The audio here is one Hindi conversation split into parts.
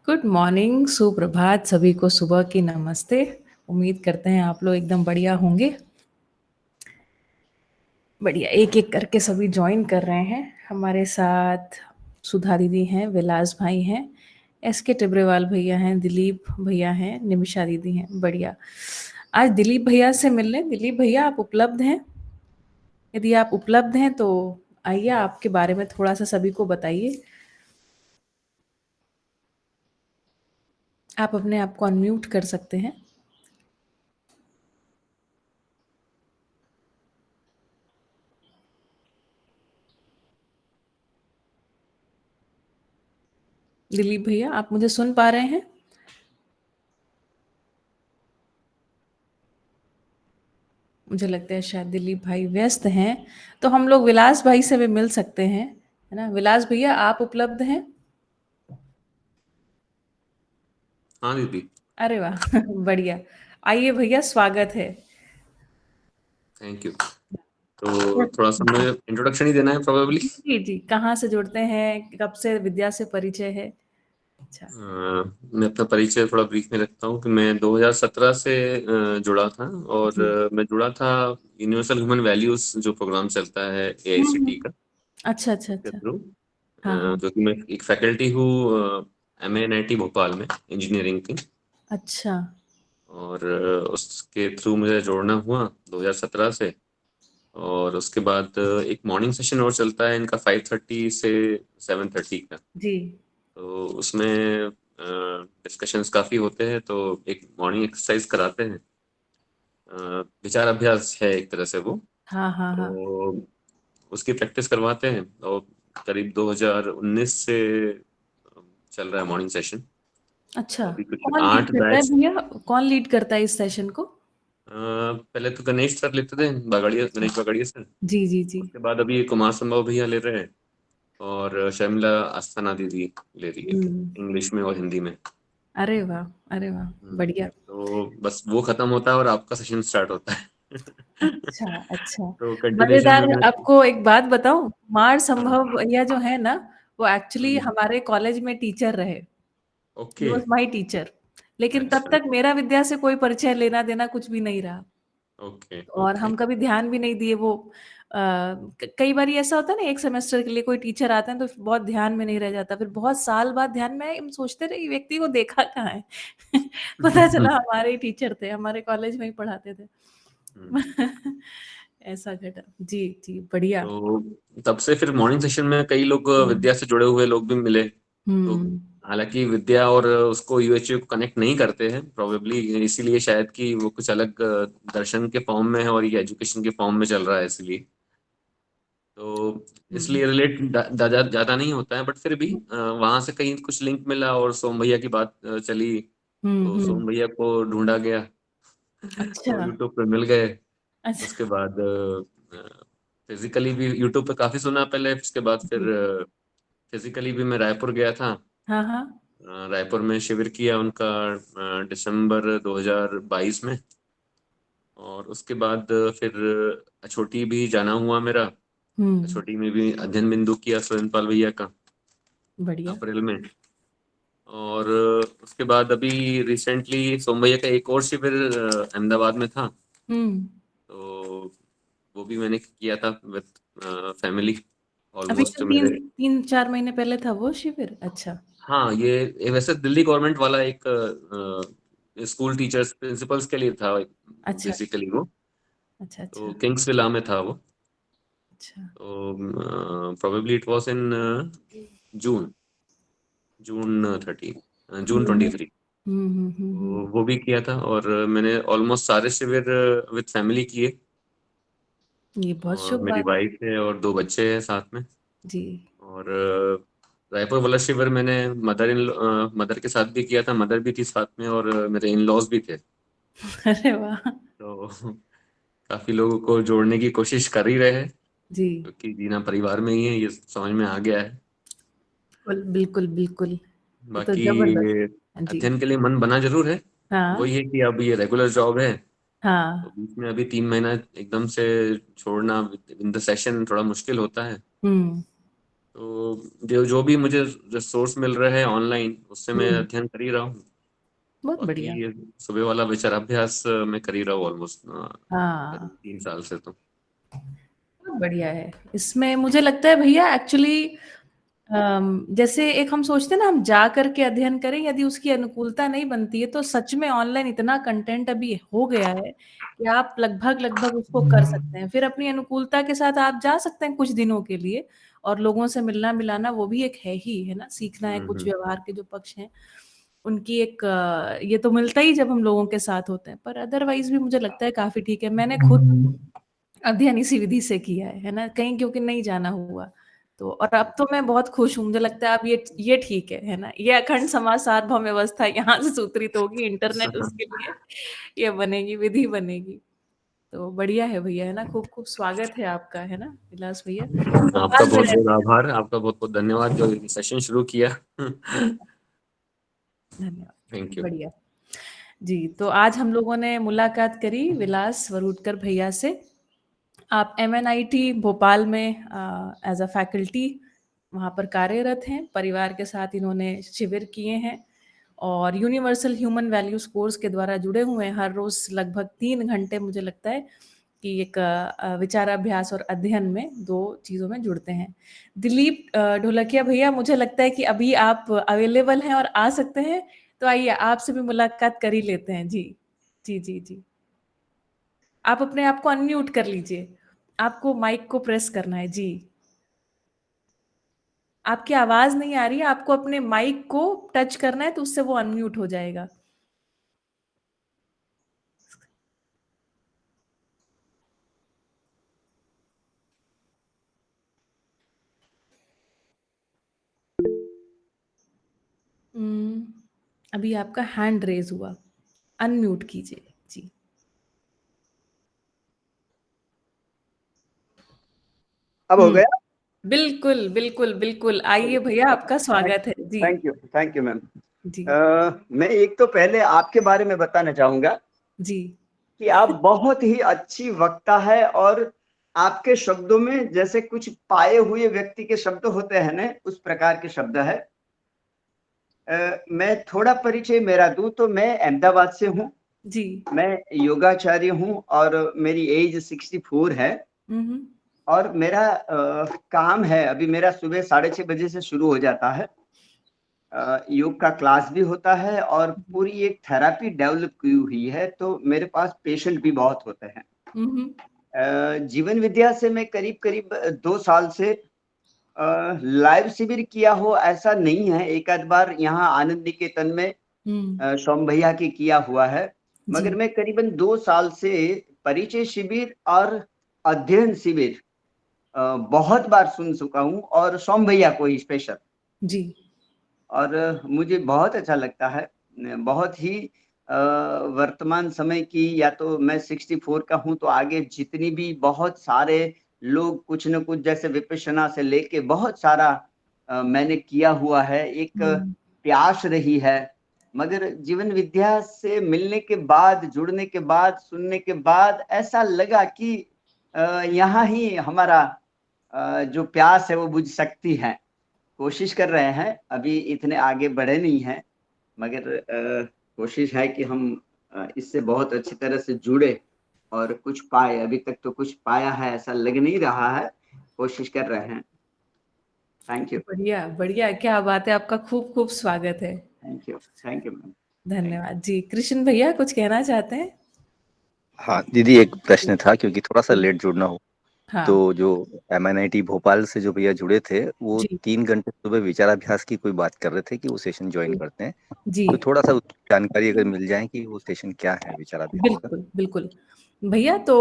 गुड मॉर्निंग, सुप्रभात सभी को, सुबह की नमस्ते। उम्मीद करते हैं आप लोग एकदम बढ़िया होंगे। बढ़िया, एक एक करके सभी ज्वाइन कर रहे हैं हमारे साथ। सुधा दीदी हैं, विलास भाई हैं, एस के टिब्रेवाल भैया हैं, दिलीप भैया हैं, निमिषा दीदी हैं। बढ़िया। आज दिलीप भैया से मिलने। दिलीप भैया, आप उपलब्ध हैं? यदि आप उपलब्ध हैं तो आइए, आपके बारे में थोड़ा सा सभी को बताइए। आप अपने आप को अनम्यूट कर सकते हैं। दिलीप भैया, आप मुझे सुन पा रहे हैं? मुझे लगता है शायद दिलीप भाई व्यस्त हैं, तो हम लोग विलास भाई से भी मिल सकते हैं, है ना? विलास भैया, आप उपलब्ध हैं? हाँ दीदी। अरे वाह! बढ़िया। आइए भैया, स्वागत है। Thank you. तो थोड़ा सा मुझे इंट्रोडक्शन ही देना है प्रोबेबली। जी जी, कहाँ से जुड़ते हैं, कब से विद्या से परिचय है? अच्छा। मैं अपना परिचय थोड़ा ब्रीफ में रखता हूँ कि मैं 2017 से जुड़ा था। और जी। मैं जुड़ा था यूनिवर्सल ह्यूमन वैल्यूज जो प्रोग्राम चलता है एआईसीटी का, अच्छा अच्छा उसके अच्छा। थ्रू। हाँ हाँ। जो कि मैं एक फैकल्टी हूँ एमएनआईटी भोपाल में इंजीनियरिंग की। अच्छा। और उसके थ्रू मुझे जोड़ना हुआ 2017 से। और उसके बाद एक मॉर्निंग सेशन और चलता है इनका 5:30 से 7:30 का। जी। तो उसमें डिस्कशंस काफ़ी होते हैं, तो एक मॉर्निंग एक्सरसाइज कराते हैं। विचार अभ्यास है एक तरह से वो। हाँ हाँ हाँ। तो उसकी प्रैक्टिस करवाते हैं। और करीब 2019 से चल रहा है मॉर्निंग सेशन। अच्छा। अभी कुछ कौन लीड आठ करता है बैच। भैया? कौन लीड करता है इस सेशन को? पहले तो गणेश सर लेते थे, बागड़िया, गणेश बागड़िया सर। जी जी जी। उसके बाद अभी कुमार संभव भैया ले रहे हैं। और शर्मिला अस्थाना दीदी ले रही है, हम्म। इंग्लिश में और हिंदी में। अरे वाह! अरे वाह! बढ़िया। तो बस वो खत्म होता है और आपका सेशन स्टार्ट होता है। अच्छा, अच्छा। तो कंटिन्यूशन मज़ेदार में है, मैं। आपको एक बात बताऊँ? कुमार हाँ। संभव भैया जो है ना, वो एक्चुअली हम्म, हमारे कॉलेज में टीचर रहे। ही ओके। Was my teacher. लेकिन तब अच्छा। तक मेरा विद्या से कोई परिचय लेना-देना कुछ भी नहीं रहा। ओके और ओके। हम कभी ध्यान भी नहीं दिए वो। कई बार ऐसा होता है ना, एक सेमेस्टर के लिए कोई टीचर आता है तो बहुत ध्यान में नहीं रह जाता, फिर बहुत साल बाद ध्यान में आए, हम सोचते रहे ये व्यक्ति को देखा कहाँ है। पता चला हमारे ही टीचर थे, हमारे कॉलेज में ही पढ़ाते थे। ऐसा घटा। जी जी, बढ़िया। तो तब से फिर मॉर्निंग सेशन में कई लोग हम्म विद्या से जुड़े हुए लोग भी मिले। तो हम्म। हालांकि विद्या और उसको यूएचयू को कनेक्ट नहीं करते हैं प्रोबेबली, इसीलिए शायद कि वो कुछ अलग दर्शन के फॉर्म में है और ये एजुकेशन के फॉर्म में चल रहा है, इसलिए। तो हम्म इसलिए रिलेट ज्यादा नहीं होता है, बट फिर भी वहां से कहीं कुछ लिंक मिला और सोम भैया की बात चली। तो हम्म। सोम भैया को ढूंढा गया। अच्छा तो यूट्यूब पे मिल गए। उसके अच्छा। बाद फिजिकली भी यूट्यूब पे काफी सुना पहले, उसके बाद फिर जी। फिजिकली भी मैं रायपुर गया था। हाँ हाँ। रायपुर में शिविर किया उनका दिसंबर 2022 में। और उसके बाद फिर अछोटी भी जाना हुआ मेरा। हम्म। अछोटी में भी अध्ययन बिंदु किया सुरेंद्र भैया का बढ़िया। अप्रैल में। और उसके बाद अभी रिसेंटली सोम भैया का एक और शिविर अहमदाबाद में था। हम्म। तो वो भी मैंने किया था विद फैमिली, अभी ऑलमोस्ट तो तीन मेरे। तीन चार महीने पहले था वो शिविर। अच्छा। हाँ, ये वैसे दिल्ली गवर्नमेंट वाला एक स्कूल टीचर्स प्रिंसिपल्स के लिए था अच्छा बेसिकली वो। अच्छा तो अच्छा किंग्सविला में था वो। अच्छा। तो प्रोबेबली इट वाज इन जून जून 30, जून हम्म 23। हम्म। तो वो भी किया था और मैंने ऑलमोस्ट सारे शिविर विद फैमिली किए। ये बहुत और शुभ मेरी बात। वाइफ है और दो बच्चे हैं साथ में। जी। और रायपुर वाला शिविर मैंने मदर के साथ भी किया था, मदर भी थी साथ में और मेरे इन लॉज भी थे। अरे वाह! तो काफी लोगों को जोड़ने की कोशिश कर ही रहे हैं, जी। क्योंकि जीना परिवार में ही है, ये समझ में आ गया है। बिल्कुल बिल्कुल। ये तो बाकी जबरदस्त। ये जी। अध्ययन के लिए मन बना जरूर है। हाँ वही है कि अब ये रेगुलर जॉब है। तो हाँ। बीच में अभी 3 महीना एकदम से छोड़ना इन द सेशन थोड़ा मुश्किल होता है। हम्म। जो जो भी मुझे रिसोर्स मिल रहे हैं ऑनलाइन, उससे मैं अध्ययन कर ही रहा हूँ। बहुत बाकी बढ़िया। ये सुबह वाला विचाराभ्यास मैं कर ही रहा हूँ ऑलमोस्ट हाँ, 3 साल से तो। बहुत बढ़िया है। इसमें मुझे लगता है भैया एक्चुअली जैसे एक हम सोचते हैं ना हम जा करके अध्ययन करें, यदि उसकी अनुकूलता नहीं बनती है तो सच में ऑनलाइन इतना कंटेंट अभी हो गया है कि आप लगभग लगभग उसको कर सकते हैं। फिर अपनी अनुकूलता के साथ आप जा सकते हैं कुछ दिनों के लिए, और लोगों से मिलना मिलाना वो भी एक है ना, सीखना है कुछ हम्म। व्यवहार के जो पक्ष हैं उनकी एक ये तो मिलता ही जब हम लोगों के साथ होते हैं, पर अदरवाइज भी मुझे लगता है काफी ठीक है। मैंने खुद अध्ययन इसी विधि से किया है ना, कहीं क्योंकि नहीं जाना हुआ तो। और अब तो मैं बहुत खुश हूँ, मुझे लगता है अब ये ठीक है ना, ये अखंड समाज सार्वभौम व्यवस्था यहाँ से सूत्रित होगी, इंटरनेट उसके लिए ये बनेगी, विधि बनेगी। तो बढ़िया है भैया, है ना, खूब खूब स्वागत है आपका, है ना विलास भैया। आपका आवाज में बहुत बहुत रहते हैं। आभार, आपका बहुत बहुत धन्यवाद जो सेशन शुरू किया। धन्यवाद, थैंक यू। बढ़िया। जी, तो आज हम लोगों ने मुलाकात करी विलास वरुडकर भैया से। आप MNIT भोपाल में एज अ फैकल्टी वहाँ पर कार्यरत हैं। परिवार के साथ इन्होंने शिविर किए हैं और यूनिवर्सल ह्यूमन वैल्यूज कोर्स के द्वारा जुड़े हुए हैं। हर रोज लगभग 3 घंटे मुझे लगता है कि एक विचाराभ्यास और अध्ययन में 2 चीज़ों में जुड़ते हैं। दिलीप ढोलकिया भैया, मुझे लगता है कि अभी आप अवेलेबल हैं और आ सकते हैं, तो आइए आपसे भी मुलाकात कर ही लेते हैं। जी जी जी जी, आप अपने आप को अनम्यूट कर लीजिए, आपको माइक को प्रेस करना है। जी, आपकी आवाज नहीं आ रही है, आपको अपने माइक को टच करना है तो उससे वो अनम्यूट हो जाएगा। अभी आपका हैंड रेज हुआ, अनम्यूट कीजिए। जी, अब हो गया। बिल्कुल बिल्कुल बिल्कुल, आइए भैया, आपका स्वागत है। जी थैंक यू मैम। जी मैं एक तो पहले आपके बारे में बताना चाहूंगा जी। कि आप बहुत ही अच्छी वक्ता है, और आपके शब्दों में जैसे कुछ पाए हुए व्यक्ति के शब्द होते हैं ना, उस प्रकार के शब्द है। मैं थोड़ा परिचय मेरा दूं तो मैं अहमदाबाद से हूँ। जी। मैं योगाचार्य हूँ और मेरी एज 64 है। हम्म और मेरा काम है, अभी मेरा सुबह 6:30 बजे से शुरू हो जाता है। योग का क्लास भी होता है और पूरी एक थेरापी डेवलप की हुई है, तो मेरे पास पेशेंट भी बहुत होते हैं। हम्म जीवन विद्या से मैं करीब करीब 2 साल से लाइव शिविर किया हो ऐसा नहीं है। एक आध बार यहाँ आनंद निकेतन में सोम भैया की किया हुआ है, जी मगर मैं करीबन 2 साल से परिचय शिविर और अध्ययन शिविर बहुत बार सुन चुका हूँ, और सोम भैया को ही स्पेशल। जी। और मुझे बहुत अच्छा लगता है। बहुत ही वर्तमान समय की, या तो मैं 64 का हूँ तो आगे जितनी भी बहुत सारे लोग कुछ न कुछ जैसे विपश्यना से लेके बहुत सारा मैंने किया हुआ है। एक प्यास रही है, मगर जीवन विद्या से मिलने के बाद, जुड़ने के बाद, सुनने के बाद ऐसा लगा कि यहाँ ही हमारा जो प्यास है वो बुझ सकती है। कोशिश कर रहे हैं, अभी इतने आगे बढ़े नहीं हैं, मगर कोशिश है कि हम इससे बहुत अच्छी तरह से जुड़े और कुछ पाए। अभी तक तो कुछ पाया है ऐसा लग नहीं रहा है, कोशिश कर रहे हैं। Thank you. बढ़िया बढ़िया, क्या बात है, आपका खूब खूब स्वागत है। Thank you ma'am. थैंक धन्यवाद जी। कृष्ण भैया कुछ कहना चाहते हैं? हाँ दीदी, एक प्रश्न था क्योंकि थोड़ा सा लेट जुड़ना हो। हाँ तो जो MNIT भोपाल से जो भैया जुड़े थे, वो जी 3 घंटे सुबह विचाराभ्यास की कोई बात कर रहे थे कि वो सेशन ज्वाइन जी करते हैं। जी, तो थोड़ा सा उसकी जानकारी अगर मिल जाए कि वो सेशन क्या है विचाराभ्यास का। बिल्कुल बिल्कुल भैया। तो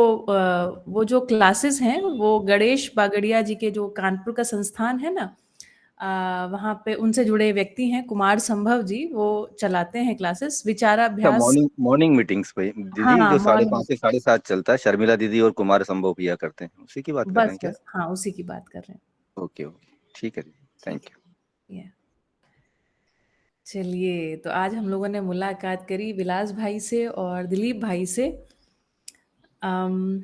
वो जो क्लासेस हैं वो गणेश बागड़िया जी के जो कानपुर का संस्थान है ना, वहाँ पे उनसे जुड़े व्यक्ति हैं, कुमार संभव जी, वो चलाते हैं क्लासेस अच्छा, विचाराभ्यास। मॉर्निंग मॉर्निंग मीटिंग्स भाई दीदी, हाँ जो मॉर्निंग, 5:30 से 7:30 चलता है, शर्मिला दीदी और कुमार संभव भैया करते हैं, उसी की बात कर रहे बस हैं क्या? बस हाँ उसी की बात कर रहे ओके ओके, ठीक है दीदी, हैं। थैंक ठीक यू। है yeah। चलिए, तो आज हम लोगों ने मुलाकात करी विलास भाई से और दिलीप भाई से। अम,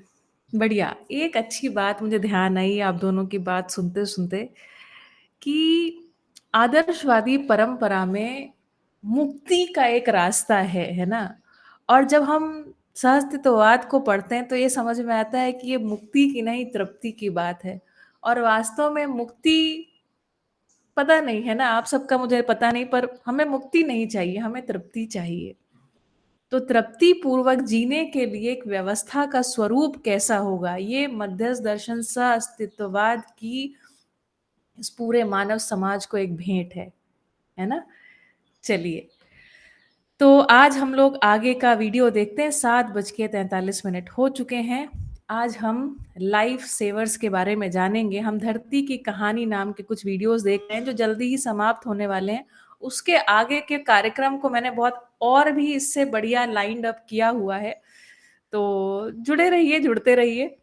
बढ़िया। एक अच्छी बात मुझे ध्यान आई आप दोनों की बात सुनते सुनते कि आदर्शवादी परंपरा में मुक्ति का एक रास्ता है ना? और जब हम सहअस्तित्ववाद को पढ़ते हैं तो ये समझ में आता है कि ये मुक्ति की नहीं तृप्ति की बात है। और वास्तव में मुक्ति पता नहीं है ना, आप सबका मुझे पता नहीं, पर हमें मुक्ति नहीं चाहिए, हमें तृप्ति चाहिए। तो तृप्ति पूर्वक जीने के लिए एक व्यवस्था का स्वरूप कैसा होगा, ये मध्यस्थ दर्शन सह अस्तित्ववाद की इस पूरे मानव समाज को एक भेंट है ना? चलिए, तो आज हम लोग आगे का वीडियो देखते हैं। 7:43 हो चुके हैं। आज हम लाइफ सेवर्स के बारे में जानेंगे। हम धरती की कहानी नाम के कुछ वीडियोस देख रहे हैं जो जल्दी ही समाप्त होने वाले हैं। उसके आगे के कार्यक्रम को मैंने बहुत और भी इससे बढ़िया लाइंड अप किया हुआ है। तो जुड़े रहिए, जुड़ते रहिए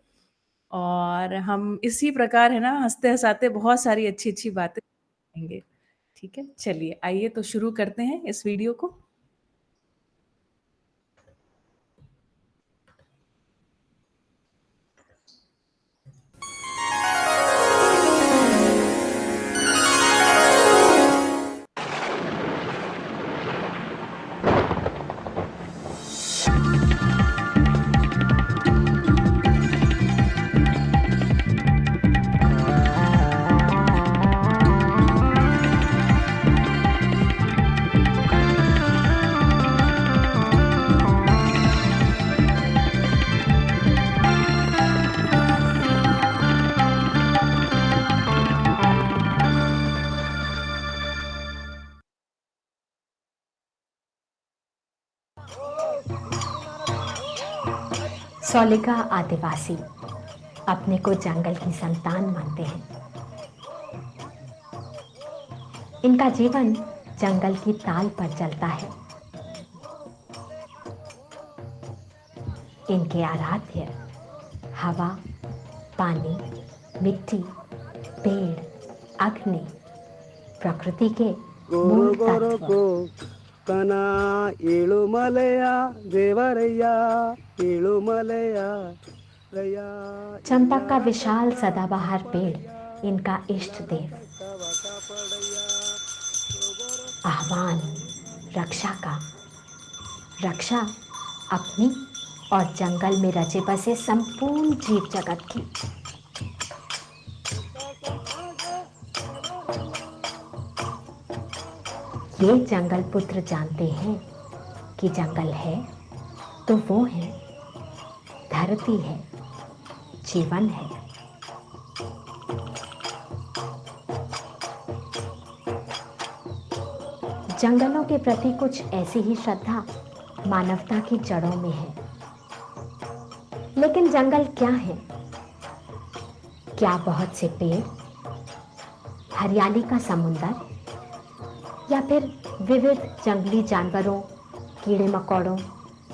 और हम इसी प्रकार है ना हँसते-हँसाते बहुत सारी अच्छी-अच्छी बातें करेंगे। ठीक है? चलिए आइए तो शुरू करते हैं इस वीडियो को। सोलिगा आदिवासी अपने को जंगल की संतान मानते हैं। इनका जीवन जंगल की ताल पर चलता है। इनके आराध्य हवा, पानी, मिट्टी, पेड़, अग्नि, प्रकृति के मूल तत्व। कना ಏಳುಮಲೆಯ ದೇವರಯ್ಯ ಏಳುಮಲೆಯ रैया। चंपक का विशाल सदाबहार पेड़ इनका इष्ट देव। आह्वान रक्षा का, रक्षा अपनी और जंगल में रचे बसे संपूर्ण जीव जगत की। ये जंगल पुत्र जानते हैं कि जंगल है तो वो है, धरती है, जीवन है। जंगलों के प्रति कुछ ऐसी ही श्रद्धा मानवता की जड़ों में है। लेकिन जंगल क्या है? क्या बहुत से पेड़, हरियाली का समुंदर, या फिर विविध जंगली जानवरों, कीड़े मकोड़ों,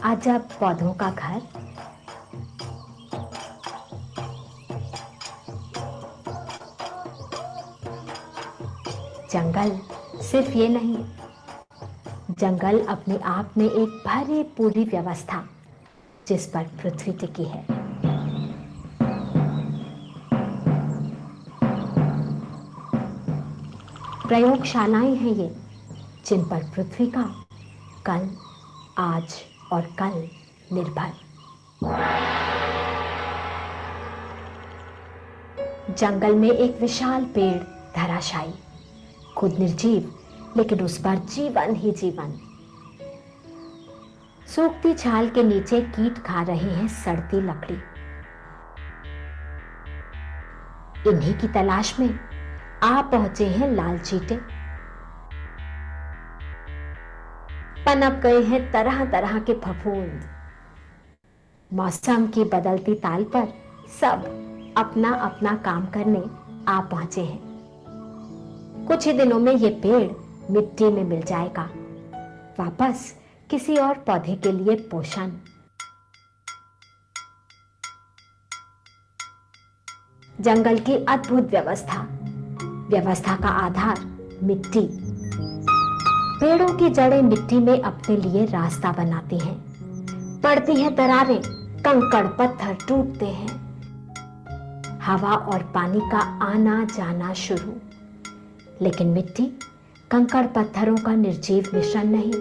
अजब पौधों का घर? जंगल सिर्फ ये नहीं, जंगल अपने आप में एक भरी पूरी व्यवस्था जिस पर पृथ्वी टिकी है। प्रयोगशालाएं हैं ये जिन पर पृथ्वी का कल, आज और कल निर्भर। जंगल में एक विशाल पेड़ धराशायी, खुद निर्जीव, लेकिन उस पर जीवन ही जीवन। सूखती छाल के नीचे कीट खा रहे हैं सड़ती लकड़ी। इन्हीं की तलाश में आ पहुंचे हैं लाल चींटे। पनप गए हैं तरह तरह के फफूंद। मौसम की बदलती ताल पर सब अपना अपना काम करने आ पहुंचे हैं। कुछ ही दिनों में ये पेड़ मिट्टी में मिल जाएगा, वापस किसी और पौधे के लिए पोषण। जंगल की अद्भुत व्यवस्था का आधार मिट्टी। पेड़ों की जड़ें मिट्टी में अपने लिए रास्ता बनाती हैं। पड़ती हैं दरारें, कंकड़ पत्थर टूटते हैं। हवा और पानी का आना जाना शुरू। लेकिन मिट्टी कंकड़ पत्थरों का निर्जीव मिश्रण नहीं,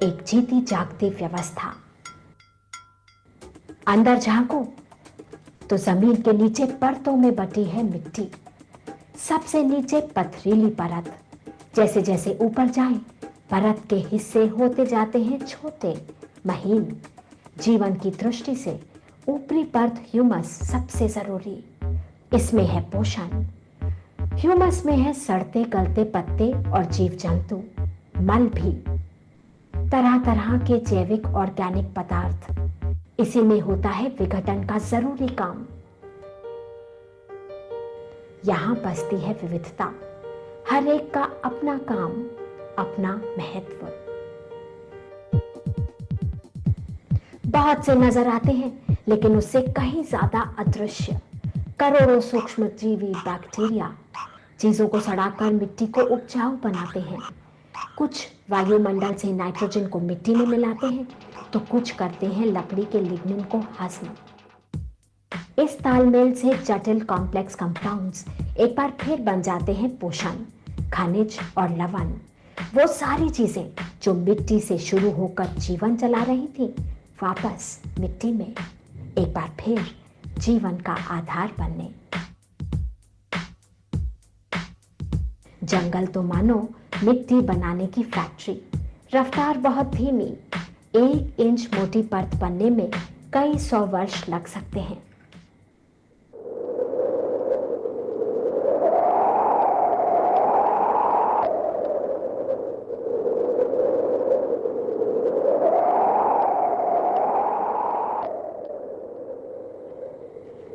एक जीती जागती व्यवस्था। अंदर झांको तो जमीन के नीचे परतों में बटी है मिट्टी। सबसे नीचे पथरीली परत, जैसे जैसे ऊपर जाएं परत के हिस्से होते जाते हैं छोटे, महीन। जीवन की दृष्टि से ऊपरी परत ह्यूमस सबसे जरूरी, इसमें है पोषण। ह्यूमस में है सड़ते गलते पत्ते और जीव जंतु, मल भी, तरह तरह के जैविक ऑर्गेनिक पदार्थ। इसी में होता है विघटन का जरूरी काम। यहां बसती है विविधता, हर एक का अपना काम, अपना महत्व। बहुत से नजर आते हैं, लेकिन उससे कहीं ज्यादा अदृश्य। करोड़ों सूक्ष्म जीवी बैक्टीरिया चीजों को सड़ाकर मिट्टी को उपजाऊ बनाते हैं। कुछ वायुमंडल से नाइट्रोजन को मिट्टी में मिलाते हैं, तो कुछ करते हैं लकड़ी के लिग्निन को हजम। इस तालमेल से जटिल कॉम्प्लेक्स कंपाउंड्स एक बार फिर बन जाते हैं पोषण, खनिज और लवण। वो सारी चीजें जो मिट्टी से शुरू होकर जीवन चला रही थी, वापस मिट्टी में एक बार फिर जीवन का आधार बनने। जंगल तो मानो मिट्टी बनाने की फैक्ट्री, रफ्तार बहुत धीमी। 1 इंच मोटी परत बनने में कई 100 वर्ष लग सकते हैं।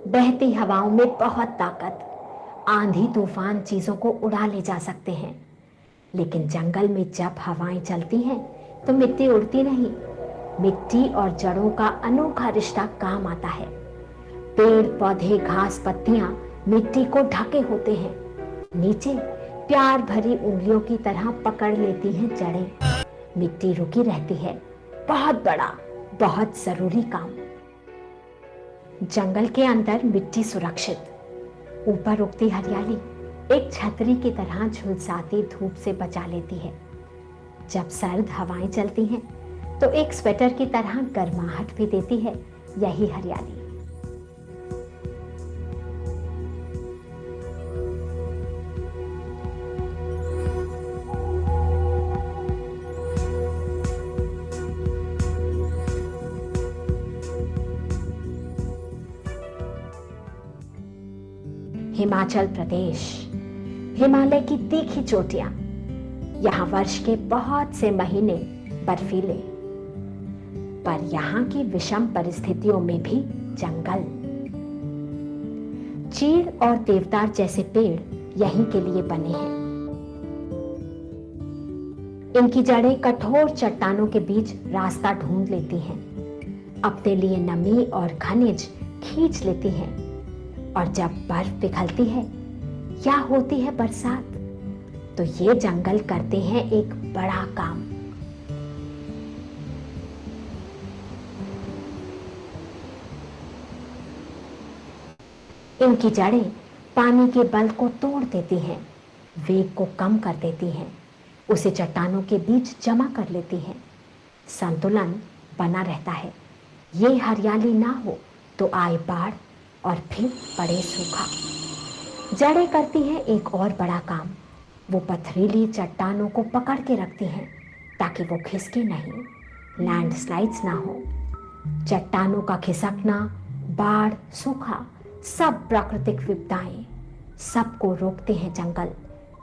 बहती हवाओं में बहुत ताकत, आंधी तूफान चीजों को उड़ा ले जा सकते हैं, लेकिन जंगल में जब हवाएं चलती हैं तो मिट्टी उड़ती नहीं। मिट्टी और जड़ों का अनोखा रिश्ता काम आता है। पेड़ पौधे घास पत्तियां मिट्टी को ढके होते हैं, नीचे प्यार भरी उंगलियों की तरह पकड़ लेती हैं जड़ें। मिट्टी रुकी रहती है। बहुत बड़ा, बहुत जरूरी काम। जंगल के अंदर मिट्टी सुरक्षित, ऊपर उगती हरियाली एक छतरी की तरह झुलसाती धूप से बचा लेती है। जब सर्द हवाएं चलती हैं तो एक स्वेटर की तरह गर्माहट भी देती है यही हरियाली। हिमाचल प्रदेश, हिमालय की तीखी चोटियां, यहाँ वर्ष के बहुत से महीने बर्फीले, पर यहाँ की विषम परिस्थितियों में भी जंगल। चीड़ और देवदार जैसे पेड़ यहीं के लिए बने हैं। इनकी जड़ें कठोर चट्टानों के बीच रास्ता ढूंढ लेती हैं, अपने लिए नमी और खनिज खींच लेती हैं। और जब बर्फ पिघलती है या होती है बरसात, तो ये जंगल करते हैं एक बड़ा काम। इनकी जड़ें पानी के बल को तोड़ देती हैं, वेग को कम कर देती हैं, उसे चट्टानों के बीच जमा कर लेती हैं। संतुलन बना रहता है। ये हरियाली ना हो तो आए बाढ़ और फिर पड़े सूखा। जड़ें करती हैं एक और बड़ा काम, वो पथरीली चट्टानों को पकड़ के रखती हैं ताकि वो खिसके नहीं, लैंडस्लाइड्स ना हो। चट्टानों का खिसकना, बाढ़, सूखा, सब प्राकृतिक विपदाएं, सबको रोकते हैं जंगल,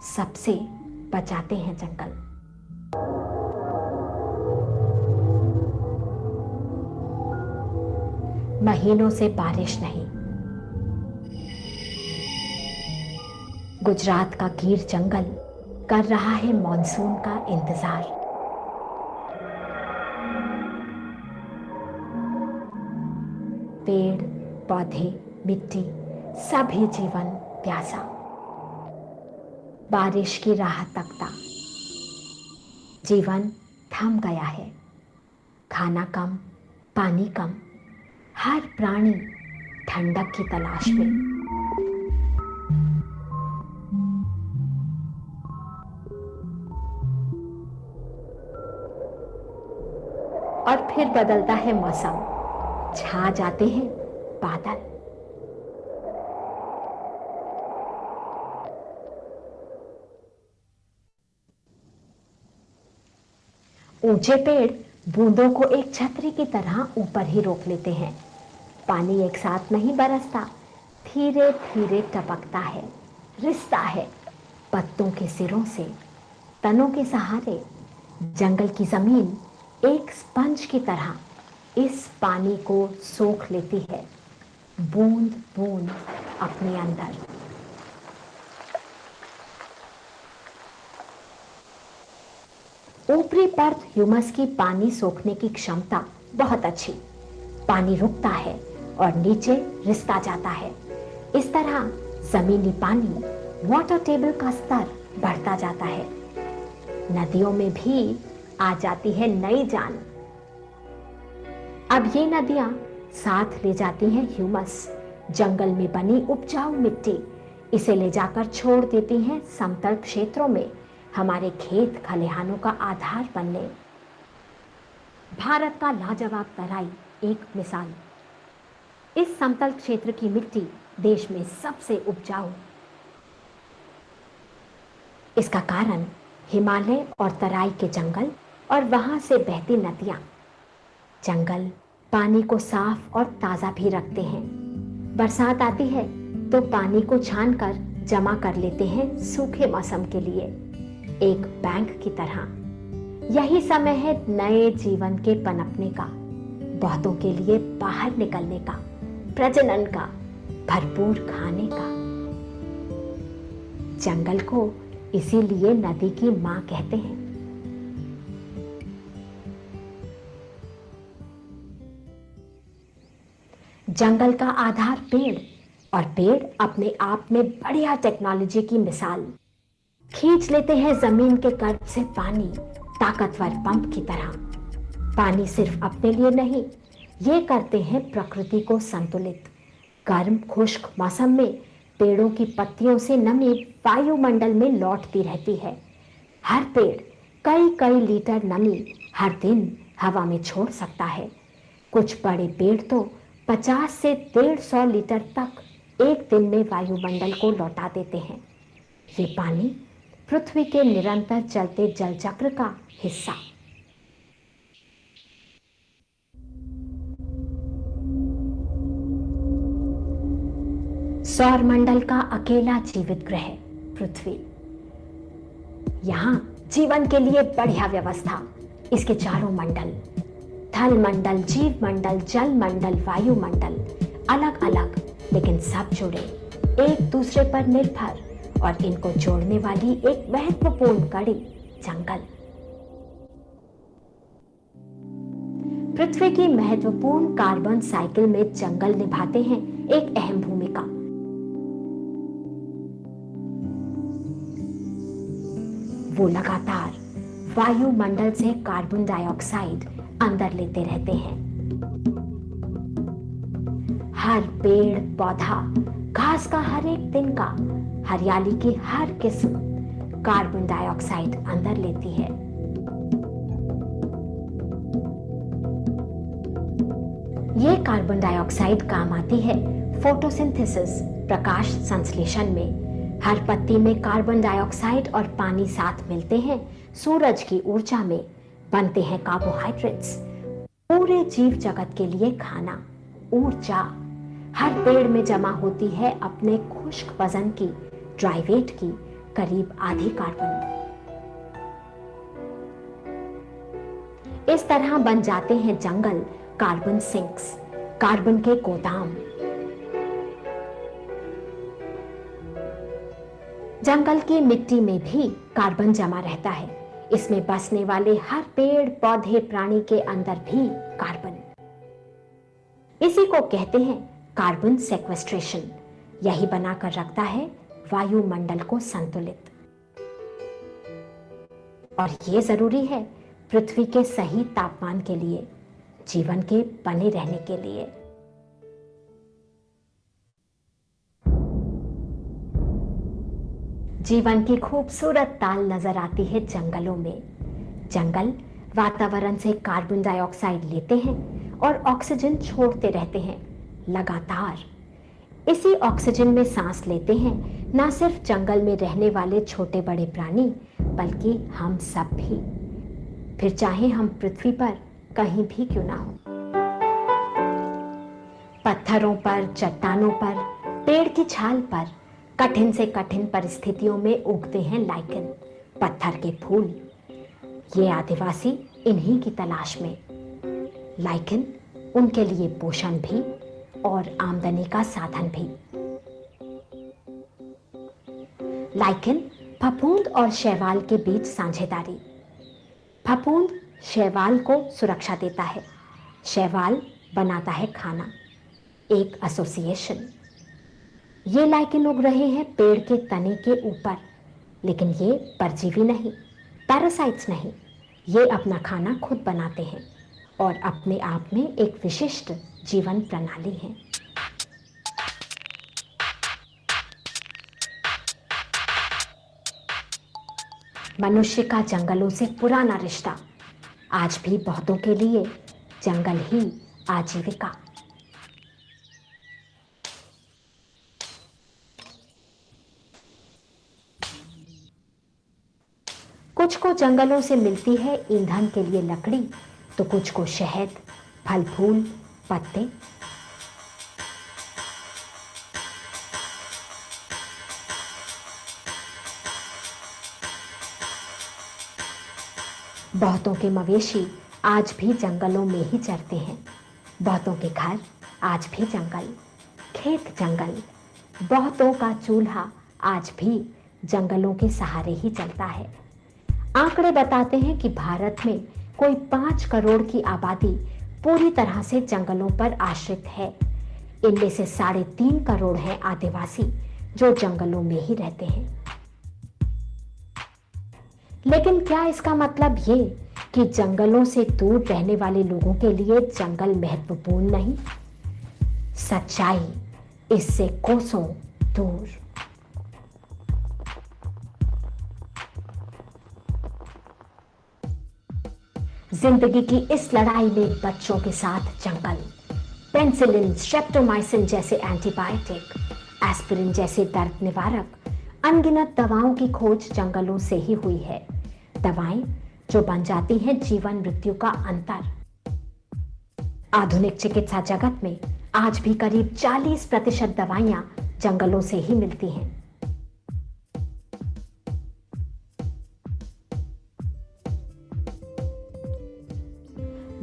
सबसे बचाते हैं जंगल। महीनों से बारिश नहीं। गुजरात का गिर जंगल कर रहा है मॉनसून का इंतजार। पेड़ पौधे मिट्टी सभी जीवन प्यासा, बारिश की राह तकता। जीवन थम गया है, खाना कम, पानी कम, हर प्राणी ठंडक की तलाश में। और फिर बदलता है मौसम, छा जाते हैं बादल। ऊंचे पेड़ बूंदों को एक छतरी की तरह ऊपर ही रोक लेते हैं। पानी एक साथ नहीं बरसता, धीरे धीरे टपकता है, रिसता है पत्तों के सिरों से, तनों के सहारे। जंगल की जमीन एक स्पंज की तरह इस पानी को सोख लेती है, बूंद बूंद अपने अंदर। ऊपरी परत ह्यूमस की पानी सोखने की क्षमता बहुत अच्छी। पानी रुकता है और नीचे रिसता जाता है। इस तरह जमीनी पानी वाटर टेबल का स्तर बढ़ता जाता है। नदियों में भी आ जाती है नई जान। अब ये नदियां साथ ले जाती हैं ह्यूमस, जंगल में बनी उपजाऊ मिट्टी। इसे ले जाकर छोड़ देती हैं समतल क्षेत्रों में, हमारे खेत खलिहानों का आधार बनने। भारत का लाजवाब तराई एक मिसाल। इस समतल क्षेत्र की मिट्टी देश में सबसे उपजाऊ। इसका कारण हिमालय और तराई के जंगल और वहां से बहती नदियां। जंगल पानी को साफ और ताजा भी रखते हैं। बरसात आती है तो पानी को छानकर जमा कर लेते हैं सूखे मौसम के लिए, एक बैंक की तरह। यही समय है नए जीवन के पनपने का, बहुतों के लिए बाहर निकलने का, प्रजनन का, भरपूर खाने का। जंगल को इसीलिए नदी की मां कहते हैं। जंगल का आधार पेड़, और पेड़ अपने आप में बढ़िया टेक्नोलॉजी की मिसाल। खींच लेते हैं जमीन के गर्भ से पानी, ताकतवर पंप की तरह। पानी सिर्फ अपने लिए नहीं, ये करते हैं प्रकृति को संतुलित। गर्म खुश्क मौसम में पेड़ों की पत्तियों से नमी वायुमंडल में लौटती रहती है। हर पेड़ कई कई लीटर नमी हर दिन हवा में छोड़ सकता है। कुछ बड़े पेड़ तो 50 से 150 लीटर तक एक दिन में वायुमंडल को लौटा देते हैं। ये पानी पृथ्वी के निरंतर चलते जल चक्र का हिस्सा। सौरमंडल का अकेला जीवित ग्रह पृथ्वी। यहां जीवन के लिए बढ़िया व्यवस्था। इसके चारों मंडल, थल मंडल, जीव मंडल, जल मंडल, वायुमंडल, अलग अलग लेकिन सब जुड़े, एक दूसरे पर निर्भर, और इनको जोड़ने वाली एक महत्वपूर्ण कड़ी जंगल। पृथ्वी की महत्वपूर्ण कार्बन साइकिल में जंगल निभाते हैं एक अहम भूमिका। वो लगातार वायुमंडल से कार्बन डाइऑक्साइड अंदर लेते रहते हैं। हर पेड़ पौधा, घास का हर एक तिनका, हरियाली की हर किस्म कार्बन डाइऑक्साइड अंदर लेती है। ये कार्बन डाइऑक्साइड काम आती है फोटोसिंथेसिस, प्रकाश संश्लेषण में। हर पत्ती में कार्बन डाइऑक्साइड और पानी साथ मिलते हैं, सूरज की ऊर्जा में बनते हैं कार्बोहाइड्रेट्स। पूरे जीव जगत के लिए खाना, ऊर्जा हर पेड़ में जमा होती है अपने खुश्क वजन की, ड्राई वेट की करीब आधी कार्बन। इस तरह बन जाते हैं जंगल कार्बन सिंक्स, कार्बन के गोदाम। जंगल की मिट्टी में भी कार्बन जमा रहता है। इसमें बसने वाले हर पेड़ पौधे प्राणी के अंदर भी कार्बन। इसी को कहते हैं कार्बन सेक्वेस्ट्रेशन। यही बनाकर रखता है वायुमंडल को संतुलित। और ये जरूरी है पृथ्वी के सही तापमान के लिए, जीवन के बने रहने के लिए। जीवन की खूबसूरत ताल नजर आती है जंगलों में। जंगल वातावरण से कार्बन डाइऑक्साइड लेते हैं और ऑक्सीजन छोड़ते रहते हैं लगातार। इसी ऑक्सीजन में सांस लेते हैं ना सिर्फ जंगल में रहने वाले छोटे बड़े प्राणी, बल्कि हम सब भी, फिर चाहे हम पृथ्वी पर कहीं भी क्यों ना हो। पत्थरों पर, चट्टानों पर, पेड़ की छाल पर कठिन से कठिन परिस्थितियों में उगते हैं लाइकन, पत्थर के फूल। ये आदिवासी इन्हीं की तलाश में। लाइकन उनके लिए पोषण भी और आमदनी का साधन भी। लाइकन फफूंद और शैवाल के बीच साझेदारी। फफूंद शैवाल को सुरक्षा देता है, शैवाल बनाता है खाना, एक एसोसिएशन। ये लाइकन उग रहे हैं पेड़ के तने के ऊपर, लेकिन ये परजीवी नहीं, पैरासाइट्स नहीं। ये अपना खाना खुद बनाते हैं और अपने आप में एक विशिष्ट जीवन प्रणाली है। मनुष्य का जंगलों से पुराना रिश्ता, आज भी बहुतों के लिए जंगल ही आजीविका। कुछ को जंगलों से मिलती है ईंधन के लिए लकड़ी, तो कुछ को शहद, फल फूल, पत्ते। बहुतों के मवेशी आज भी जंगलों में ही चरते हैं, बहुतों के घर आज भी जंगल, खेत जंगल। बहुतों का चूल्हा आज भी जंगलों के सहारे ही चलता है। आंकड़े बताते हैं कि भारत में कोई 5 करोड़ की आबादी पूरी तरह से जंगलों पर आश्रित है। इनमें से 3.5 करोड़ हैं आदिवासी, जो जंगलों में ही रहते हैं। लेकिन क्या इसका मतलब ये कि जंगलों से दूर रहने वाले लोगों के लिए जंगल महत्वपूर्ण नहीं? सच्चाई इससे कोसों दूर। जिंदगी की इस लड़ाई में बच्चों के साथ जंगल, पेनिसिलिन, स्ट्रेप्टोमाइसिन जैसे एंटीबायोटिक, एस्पिरिन जैसे दर्द निवारक, अनगिनत दवाओं की खोज जंगलों से ही हुई है। दवाएं जो बन जाती हैं जीवन मृत्यु का अंतर। आधुनिक चिकित्सा जगत में आज भी करीब 40% दवाइयां जंगलों से ही मिलती हैं।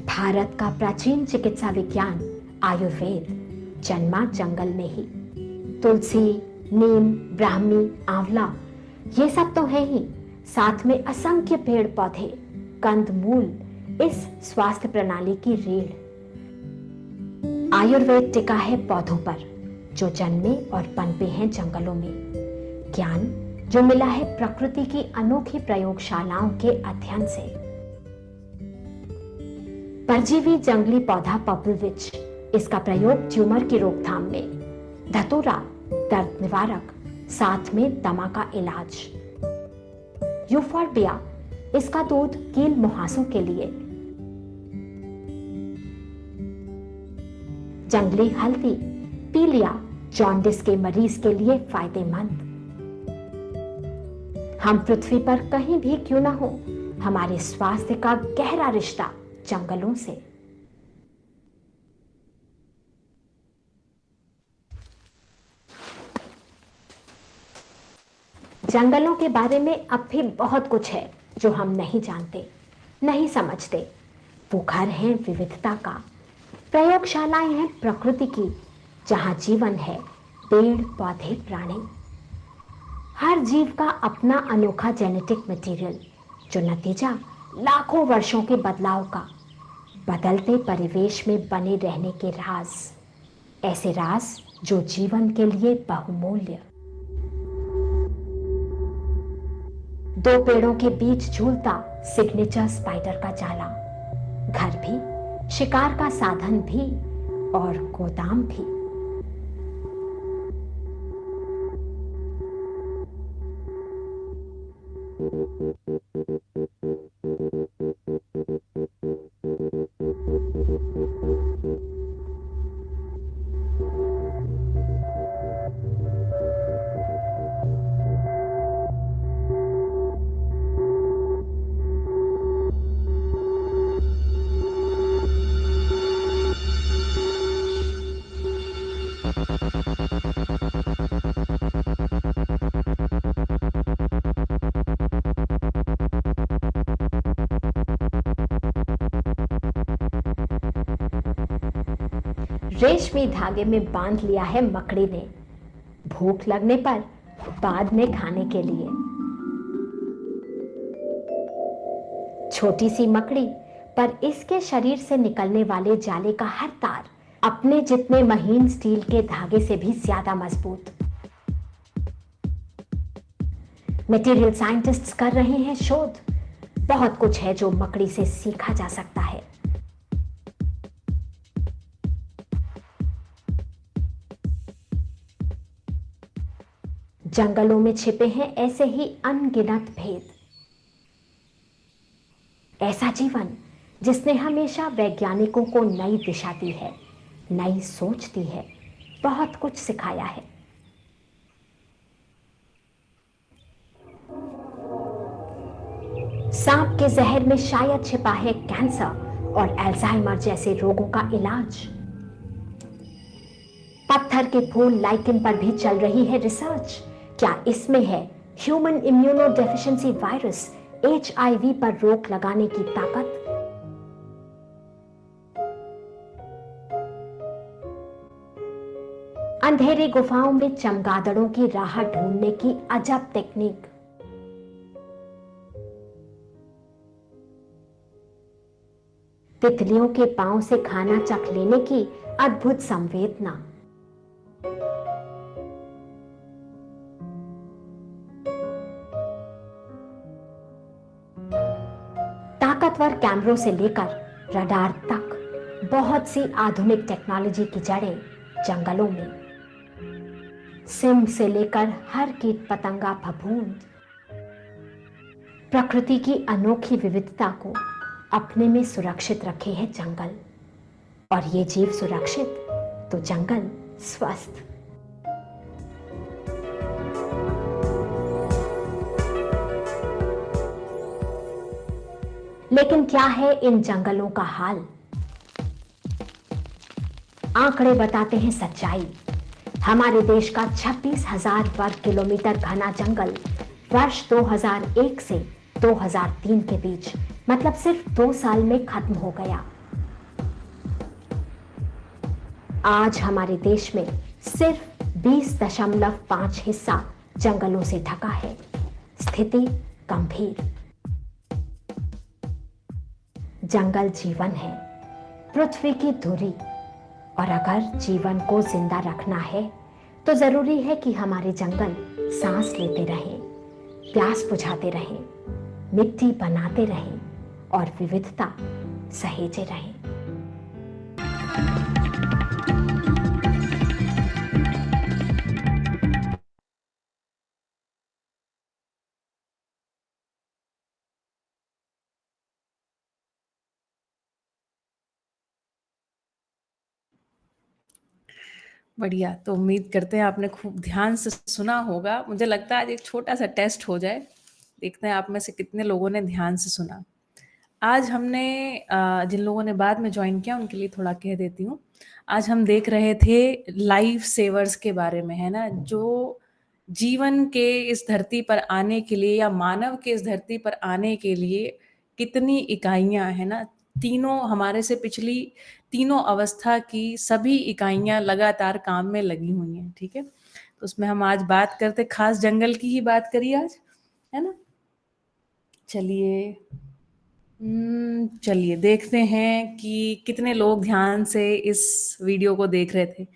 भारत का प्राचीन चिकित्सा विज्ञान आयुर्वेद जन्मा जंगल में ही। तुलसी, नीम, ब्राह्मी, आंवला, ये सब तो है ही, साथ में असंख्य पेड़ पौधे, कंद मूल, इस स्वास्थ्य प्रणाली की रीढ़। आयुर्वेद टिका है पौधों पर, जो जन्मे और पनपे हैं जंगलों में। ज्ञान जो मिला है प्रकृति की अनोखी प्रयोगशालाओं के अध्ययन से। परजीवी जंगली पौधा पर्पल विच, इसका प्रयोग ट्यूमर की रोकथाम में। धतूरा दर्द निवारक, साथ में दमा का इलाज। यूफोर्बिया, इसका दूध कील मुहासों के लिए। जंगली हल्दी पीलिया, जॉन्डिस के मरीज के लिए फायदेमंद। हम पृथ्वी पर कहीं भी क्यों ना हो, हमारे स्वास्थ्य का गहरा रिश्ता जंगलों से। जंगलों के बारे में अब भी बहुत कुछ है जो हम नहीं जानते, नहीं समझते। वो घर है विविधता का, प्रयोगशालाएं हैं प्रकृति की, जहां जीवन है, पेड़ पौधे प्राणी। हर जीव का अपना अनोखा जेनेटिक मटेरियल, जो नतीजा लाखों वर्षों के बदलाव का, बदलते परिवेश में बने रहने के राज, ऐसे राज जो जीवन के लिए बहुमूल्य। दो पेड़ों के बीच झूलता सिग्नेचर स्पाइडर का जाला, घर भी, शिकार का साधन भी और गोदाम भी। रेशमी धागे में बांध लिया है मकड़ी ने, भूख लगने पर बाद में खाने के लिए। छोटी सी मकड़ी, पर इसके शरीर से निकलने वाले जाले का हर तार अपने जितने महीन स्टील के धागे से भी ज्यादा मजबूत। मटेरियल साइंटिस्ट्स कर रहे हैं शोध। बहुत कुछ है जो मकड़ी से सीखा जा सकता है। जंगलों में छिपे हैं ऐसे ही अनगिनत भेद। ऐसा जीवन जिसने हमेशा वैज्ञानिकों को नई दिशा दी है, नई सोच दी है, बहुत कुछ सिखाया है। सांप के जहर में शायद छिपा है कैंसर और अल्जाइमर जैसे रोगों का इलाज। पत्थर के फूल लाइकेन पर भी चल रही है रिसर्च। क्या इसमें है human immuno deficiency virus, HIV पर रोक लगाने की ताकत? अंधेरी गुफाओं में चमगादड़ों की राह ढूंढने की अजब टेक्निक। तितलियों के पांव से खाना चख लेने की अद्भुत संवेदना। ताकतवर कैमरों से लेकर रडार तक बहुत सी आधुनिक टेक्नोलॉजी की जड़ें जंगलों में। सिम से लेकर हर कीट पतंगा फफूंद प्रकृति की अनोखी विविधता को अपने में सुरक्षित रखे है जंगल। और ये जीव सुरक्षित तो जंगल स्वस्थ। लेकिन क्या है इन जंगलों का हाल? आंकड़े बताते हैं सच्चाई। हमारे देश का 26,000 वर्ग किलोमीटर घना जंगल वर्ष 2001 से 2003 के बीच, मतलब सिर्फ 2 साल में खत्म हो गया। आज हमारे देश में सिर्फ 20.5 हिस्सा जंगलों से ढका है। स्थिति गंभीर। जंगल जीवन है, पृथ्वी की धुरी, और अगर जीवन को जिंदा रखना है तो जरूरी है कि हमारे जंगल सांस लेते रहें, प्यास बुझाते रहें, मिट्टी बनाते रहें और विविधता सहेजे रहें। बढ़िया। तो उम्मीद करते हैं आपने खूब ध्यान से सुना होगा। मुझे लगता है आज एक छोटा सा टेस्ट हो जाए, देखते हैं आप में से कितने लोगों ने ध्यान से सुना। आज हमने जिन लोगों ने बाद में ज्वाइन किया उनके लिए थोड़ा कह देती हूँ। आज हम देख रहे थे लाइफ सेवर्स के बारे में, है ना, जो जीवन के इस धरती पर आने के लिए या मानव के इस धरती पर आने के लिए कितनी इकाइयां, है ना, तीनों हमारे से पिछली तीनों अवस्था की सभी इकाइयां लगातार काम में लगी हुई हैं। ठीक है, तो उसमें हम आज बात करते, खास जंगल की ही बात करिए आज, है ना। चलिए देखते हैं कि कितने लोग ध्यान से इस वीडियो को देख रहे थे।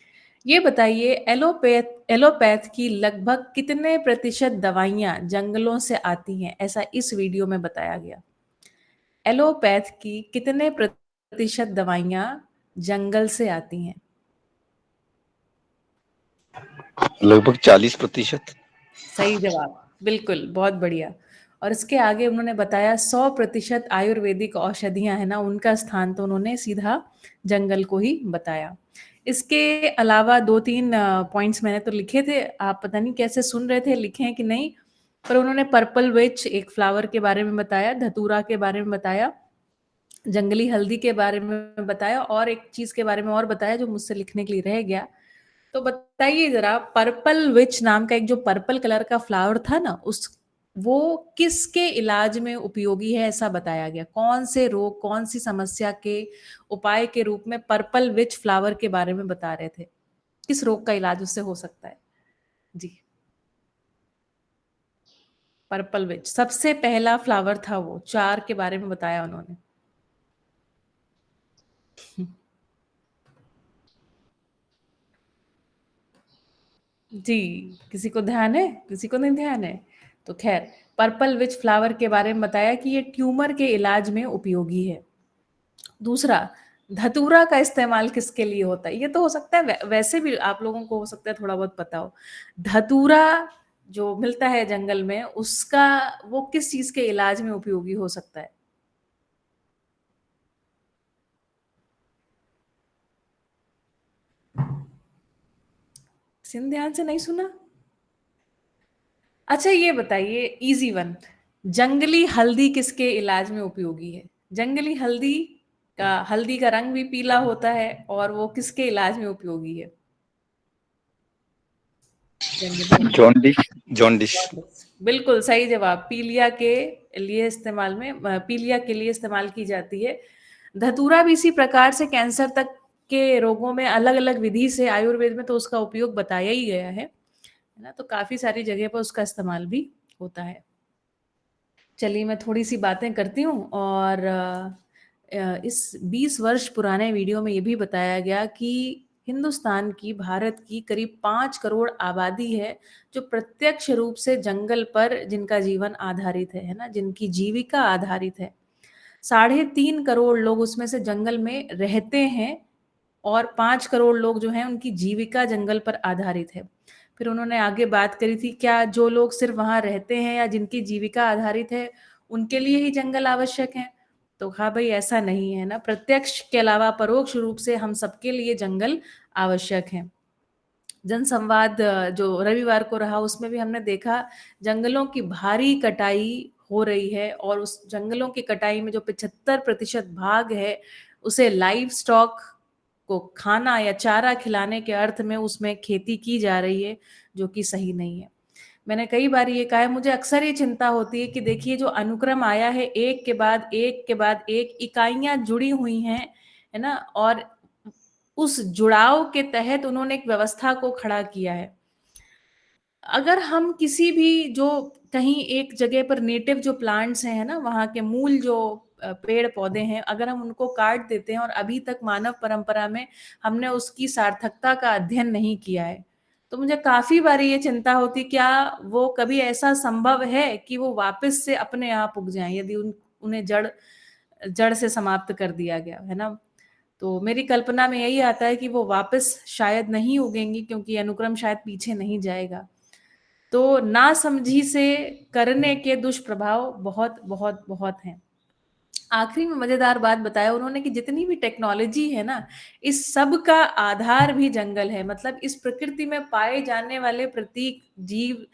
ये बताइए, एलोपैथ की लगभग कितने प्रतिशत दवाइयां जंगलों से आती हैं, ऐसा इस वीडियो में बताया गया। एलोपैथ की कितने प्रतिशत दवाइयां जंगल से आती हैं? लगभग 40%। सही जवाब, बिल्कुल, बहुत बढ़िया। और इसके आगे उन्होंने बताया 100% आयुर्वेदिक औषधियां, है ना, उनका स्थान तो उन्होंने सीधा जंगल को ही बताया। इसके अलावा 2-3 पॉइंट्स मैंने तो लिखे थे, आप पता नहीं कैसे सुन रहे थे, लिखे हैं कि नहीं, पर उन्होंने पर्पल विच एक फ्लावर के बारे में बताया, धतूरा के बारे में बताया, जंगली हल्दी के बारे में बताया, और एक चीज के बारे में और बताया जो मुझसे लिखने के लिए रह गया। तो बताइए जरा, पर्पल विच नाम का एक जो पर्पल कलर का फ्लावर था ना, उस वो किसके इलाज में उपयोगी है ऐसा बताया गया। कौन से रोग, कौन सी समस्या के उपाय के रूप में पर्पल विच फ्लावर के बारे में बता रहे थे, किस रोग का इलाज उससे हो सकता है। जी, पर्पल विच सबसे पहला फ्लावर था, वो 4 के बारे में बताया उन्होंने। जी, किसी को ध्यान है, किसी को नहीं ध्यान है? तो खैर, पर्पल विच फ्लावर के बारे में बताया कि ये ट्यूमर के इलाज में उपयोगी है। दूसरा, धतूरा का इस्तेमाल किसके लिए होता है? ये तो हो सकता है वैसे भी आप लोगों को हो सकता है थोड़ा बहुत पता हो। धतूरा जो मिलता है जंगल में, उसका वो किस चीज के इलाज में उपयोगी हो सकता है? किसी ध्यान से नहीं सुना? अच्छा, ये बताइए, इजी वन, जंगली हल्दी किसके इलाज में उपयोगी है? जंगली हल्दी का रंग भी पीला होता है, और वो किसके इलाज में उपयोगी है? जंगली जॉन्डिस। जॉन्डिस। बिल्कुल सही जवाब। पीलिया के लिए इस्तेमाल की जाती है। धतूरा भी इसी प्रकार से कैंसर तक के रोगों में अलग अलग विधि से, आयुर्वेद में तो उसका उपयोग बताया ही गया है ना, तो काफी सारी जगह पर उसका इस्तेमाल भी होता है। चलिए, मैं थोड़ी सी बातें करती हूँ। और इस 20 वर्ष पुराने वीडियो में ये भी बताया गया कि हिंदुस्तान की, भारत की करीब 5 करोड़ आबादी है जो प्रत्यक्ष रूप से जंगल पर जिनका जीवन आधारित है ना, जिनकी जीविका आधारित है। 3.5 करोड़ लोग उसमें से जंगल में रहते हैं, और 5 करोड़ लोग जो हैं उनकी जीविका जंगल पर आधारित है। फिर उन्होंने आगे बात करी थी, क्या जो लोग सिर्फ वहां रहते हैं या जिनकी जीविका आधारित है उनके लिए ही जंगल आवश्यक है? तो कहा भाई ऐसा नहीं है ना, प्रत्यक्ष के अलावा परोक्ष रूप से हम सबके लिए जंगल आवश्यक है। जनसंवाद जो रविवार को रहा, उसमें भी हमने देखा जंगलों की भारी कटाई हो रही है, और उस जंगलों की कटाई में जो 75% भाग है, उसे लाइव स्टॉक को खाना या चारा खिलाने के अर्थ में उसमें खेती की जा रही है, जो कि सही नहीं है। मैंने कई बार ये कहा है, मुझे अक्सर ये चिंता होती है कि देखिए जो अनुक्रम आया है, एक के बाद एक के बाद एक इकाइयां जुड़ी हुई हैं, है ना, और उस जुड़ाव के तहत उन्होंने एक व्यवस्था को खड़ा किया है। अगर हम किसी भी जो कहीं एक जगह पर नेटिव जो प्लांट्स हैं ना, वहाँ के मूल जो पेड़ पौधे हैं, अगर हम उनको काट देते हैं और अभी तक मानव परंपरा में हमने उसकी सार्थकता का अध्ययन नहीं किया है, तो मुझे काफी बारी ये चिंता होती, क्या वो कभी ऐसा संभव है कि वो वापस से अपने आप उग जाएं, यदि उन्हें जड़ से समाप्त कर दिया गया है ना। तो मेरी कल्पना में यही आता है कि वो वापस शायद नहीं उगेंगी, क्योंकि अनुक्रम शायद पीछे नहीं जाएगा। तो नासमझी से करने के दुष्प्रभाव बहुत बहुत बहुत हैं। आखिरी में मजेदार बात बताया उन्होंने कि जितनी भी टेक्नोलॉजी है ना, इस सब का आधार भी जंगल है। मतलब इस प्रकृति में पाए जाने वाले प्रत्येक जीव,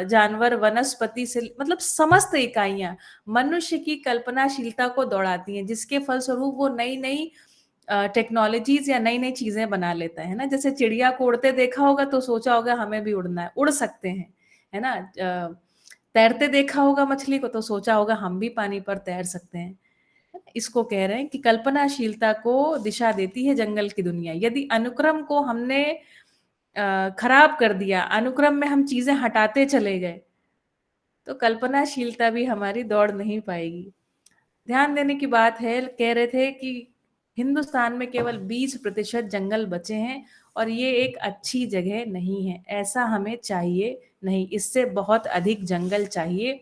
जानवर, वनस्पति से, मतलब समस्त इकाइयां मनुष्य की कल्पनाशीलता को दौड़ाती हैं, जिसके फलस्वरूप वो नई नई टेक्नोलॉजीज या नई नई चीजें बना लेता है ना। जैसे चिड़िया को उड़ते देखा होगा तो सोचा होगा हमें भी उड़ना है, उड़ सकते हैं, है ना। तैरते देखा होगा मछली को तो सोचा होगा हम भी पानी पर तैर सकते हैं। इसको कह रहे हैं कि कल्पनाशीलता को दिशा देती है जंगल की दुनिया। यदि अनुक्रम को हमने खराब कर दिया, अनुक्रम में हम चीजें हटाते चले गए, तो कल्पनाशीलता भी हमारी दौड़ नहीं पाएगी। ध्यान देने की बात है, कह रहे थे कि हिंदुस्तान में केवल 20% जंगल बचे हैं, और ये एक अच्छी जगह नहीं है, ऐसा हमें चाहिए नहीं, इससे बहुत अधिक जंगल चाहिए।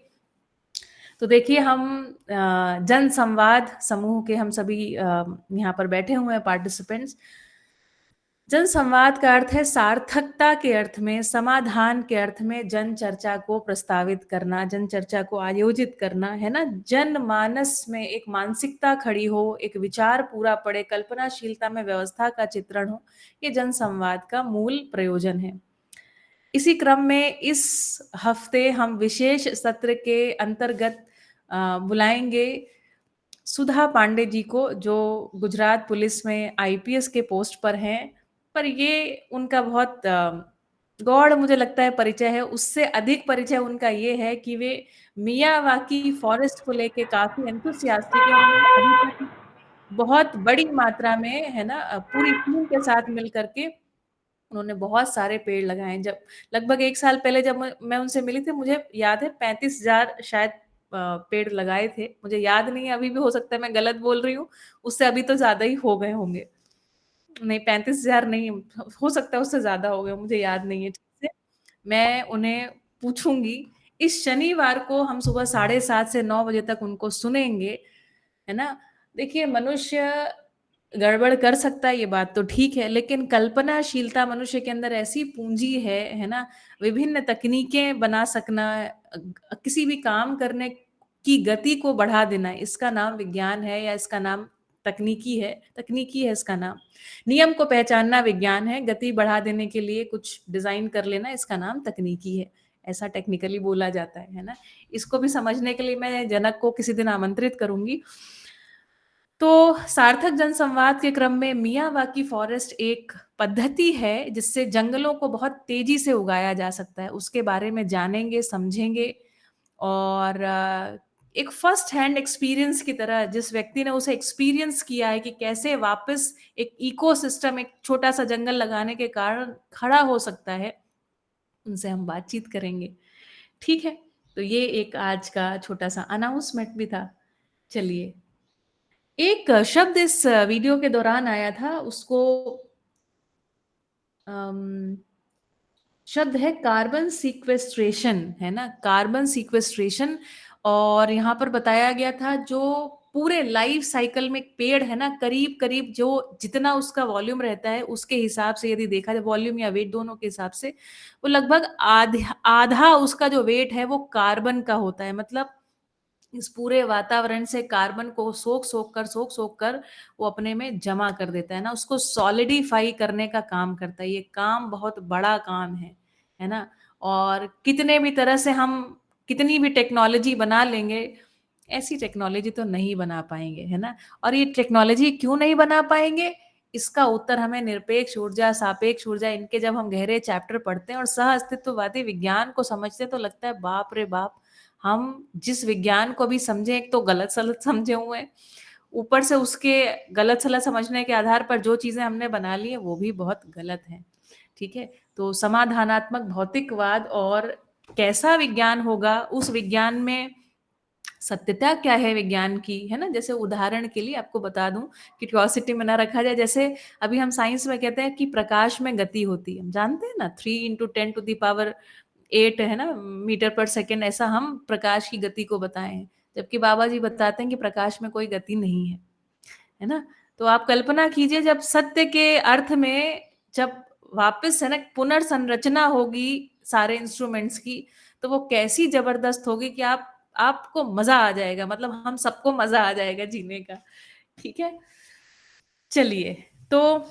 तो देखिए, हम जन संवाद समूह के हम सभी यहाँ पर बैठे हुए हैं पार्टिसिपेंट्स। जन संवाद का अर्थ है सार्थकता के अर्थ में, समाधान के अर्थ में जन चर्चा को प्रस्तावित करना, जन चर्चा को आयोजित करना, है ना। जनमानस में एक मानसिकता खड़ी हो, एक विचार पूरा पड़े, कल्पनाशीलता में व्यवस्था का चित्रण हो, ये जन संवाद का मूल प्रयोजन है। इसी क्रम में इस हफ्ते हम विशेष सत्र के अंतर्गत बुलाएंगे सुधा पांडे जी को, जो गुजरात पुलिस में आईपीएस के पोस्ट पर हैं, पर ये उनका बहुत गॉड मुझे लगता है परिचय है, उससे अधिक परिचय उनका ये है कि वे मियावाकी फॉरेस्ट को लेके काफ़ी एंथुसियास्टिक है और उन्होंने अभी तक बहुत बड़ी मात्रा में, है ना, पूरी टीम के साथ मिल कर के उन्होंने बहुत सारे पेड़ लगाए हैं। जब लगभग 1 साल पहले जब मैं उनसे मिली थी, मुझे याद है 35,000 शायद पेड़ लगाए थे। मुझे याद नहीं है, अभी भी हो सकता है मैं गलत बोल रही हूँ, उससे अभी तो ज़्यादा ही हो गए होंगे। नहीं 35,000 नहीं, हो सकता है उससे ज़्यादा हो गए, मुझे याद नहीं है ठीक से। मैं उन्हें पूछूँगी, इस शनिवार को हम सुबह 7:30 से 9 बजे तक उनको सुनेंगे, है ना? देखिए मनुष्य गड़बड़ कर सकता है, ये बात तो ठीक है, लेकिन कल्पनाशीलता मनुष्य के अंदर ऐसी पूंजी है ना? विभिन्न तकनीकें बना सकना, किसी भी काम करने की गति को बढ़ा देना, इसका नाम विज्ञान है या इसका नाम तकनीकी है इसका नाम। नियम को पहचानना विज्ञान है, गति बढ़ा देने के लिए कुछ डिज़ाइन कर लेना, इसका नाम तकनीकी है। ऐसा टेक्निकली बोला जाता है ना? इसको भी समझने के लिए मैं जनक को किसी दिन आमंत्रित करूँगी। तो सार्थक जनसंवाद के क्रम में मियावाकी फॉरेस्ट एक पद्धति है जिससे जंगलों को बहुत तेजी से उगाया जा सकता है। उसके बारे में जानेंगे, समझेंगे और एक फर्स्ट हैंड एक्सपीरियंस की तरह, जिस व्यक्ति ने उसे एक्सपीरियंस किया है कि कैसे वापस एक इकोसिस्टम, एक छोटा-सा जंगल लगाने के कारण खड़ा हो सकता है, उनसे हम बातचीत करेंगे। ठीक है? तो ये एक आज का छोटा-सा अनाउंसमेंट भी था। चलिए, एक शब्द इस वीडियो के दौरान आया था, उसको अम, शब्द है कार्बन सीक्वेस्ट्रेशन, है ना? Carbon sequestration. और यहाँ पर बताया गया था जो पूरे लाइफ साइकिल में एक पेड़ है ना, करीब-करीब जो जितना उसका वॉल्यूम रहता है, उसके हिसाब से यदि देखा जाए, वॉल्यूम या वेट दोनों के हिसाब से, वो लगभग आधा उसका जो वेट है वो कार्बन का होता है। मतलब इस पूरे वातावरण से कार्बन को सोख कर वो अपने में जमा कर देता है ना, उसको सॉलिडिफाई करने का काम करता है। ये काम बहुत बड़ा काम है ना? और कितने भी तरह से हम कितनी भी टेक्नोलॉजी बना लेंगे, ऐसी टेक्नोलॉजी तो नहीं बना पाएंगे, है ना? और ये टेक्नोलॉजी क्यों नहीं बना पाएंगे, इसका उत्तर हमें निरपेक्ष ऊर्जा, सापेक्ष ऊर्जा, इनके जब हम गहरे चैप्टर पढ़ते हैं और सह अस्तित्ववादी विज्ञान को समझते हैं, तो लगता है बाप रे बाप, हम जिस विज्ञान को भी समझे, एक तो गलत सलत समझे हुए हैं, ऊपर से उसके गलत सलत समझने के आधार पर जो चीजें हमने बना ली है वो भी बहुत गलत है। ठीक है? तो समाधानात्मक भौतिकवाद और कैसा विज्ञान होगा, उस विज्ञान में सत्यता क्या है विज्ञान की, है ना? जैसे उदाहरण के लिए आपको बता दूं, क्यूरियोसिटी में ना रखा जाए, जैसे अभी हम साइंस में कहते हैं कि प्रकाश में गति होती है, हम जानते हैं ना, 3 × 10⁸ है ना, मीटर पर सेकेंड, ऐसा हम प्रकाश की गति को बताए हैं। जबकि बाबा जी बताते हैं कि प्रकाश में कोई गति नहीं है ना? तो आप कल्पना कीजिए, जब सत्य के अर्थ में जब वापस, है ना, पुनर्संरचना होगी सारे इंस्ट्रूमेंट्स की, तो वो कैसी जबरदस्त होगी कि आपको मजा आ जाएगा, मतलब हम सबको मजा आ जाएगा जीने का। ठीक है? चलिए, तो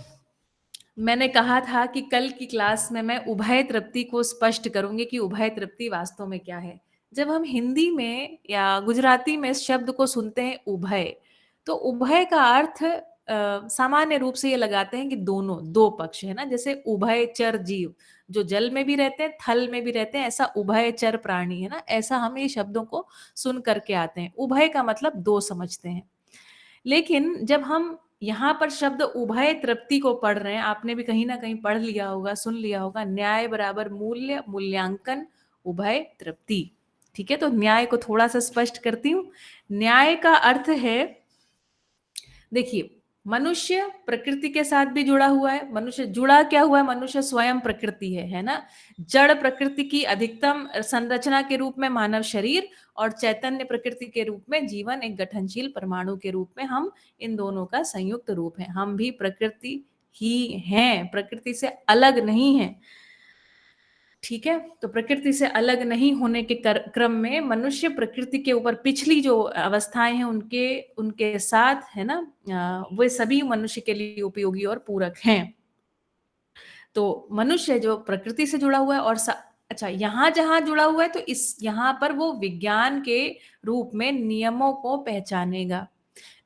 मैंने कहा था कि कल की क्लास में मैं उभय तृप्ति को स्पष्ट करूंगी कि उभय तृप्ति वास्तव में क्या है। जब हम हिंदी में या गुजराती में इस शब्द को सुनते हैं उभय, तो उभय का अर्थ सामान्य रूप से ये लगाते हैं कि दोनों, दो पक्ष, है ना? जैसे उभयचर जीव, जो जल में भी रहते हैं, थल में भी रहते हैं, ऐसा उभयचर प्राणी, है ना? ऐसा हम ये शब्दों को सुन करके आते हैं। उभय का मतलब दो समझते हैं। लेकिन जब हम यहाँ पर शब्द उभय तृप्ति को पढ़ रहे हैं, आपने भी कहीं ना कहीं पढ़ लिया होगा, सुन लिया होगा, न्याय बराबर मूल्य, मूल्यांकन, उभय तृप्ति। ठीक है? तो न्याय को थोड़ा सा स्पष्ट करती हूँ। न्याय का अर्थ है, देखिए, मनुष्य प्रकृति के साथ भी जुड़ा हुआ है। मनुष्य जुड़ा क्या हुआ है? मनुष्य स्वयं प्रकृति है ना? जड़ प्रकृति की अधिकतम संरचना के रूप में मानव शरीर, और चैतन्य प्रकृति के रूप में जीवन, एक गठनशील परमाणु के रूप में हम, इन दोनों का संयुक्त रूप है। हम भी प्रकृति ही हैं, प्रकृति से अलग नहीं है। ठीक है? तो प्रकृति से अलग नहीं होने के क्रम में मनुष्य प्रकृति के ऊपर पिछली जो अवस्थाएं हैं उनके साथ, है ना, वे सभी मनुष्य के लिए उपयोगी और पूरक हैं। तो मनुष्य जो प्रकृति से जुड़ा हुआ है और अच्छा, यहाँ जहां जुड़ा हुआ है, तो इस यहाँ पर वो विज्ञान के रूप में नियमों को पहचानेगा।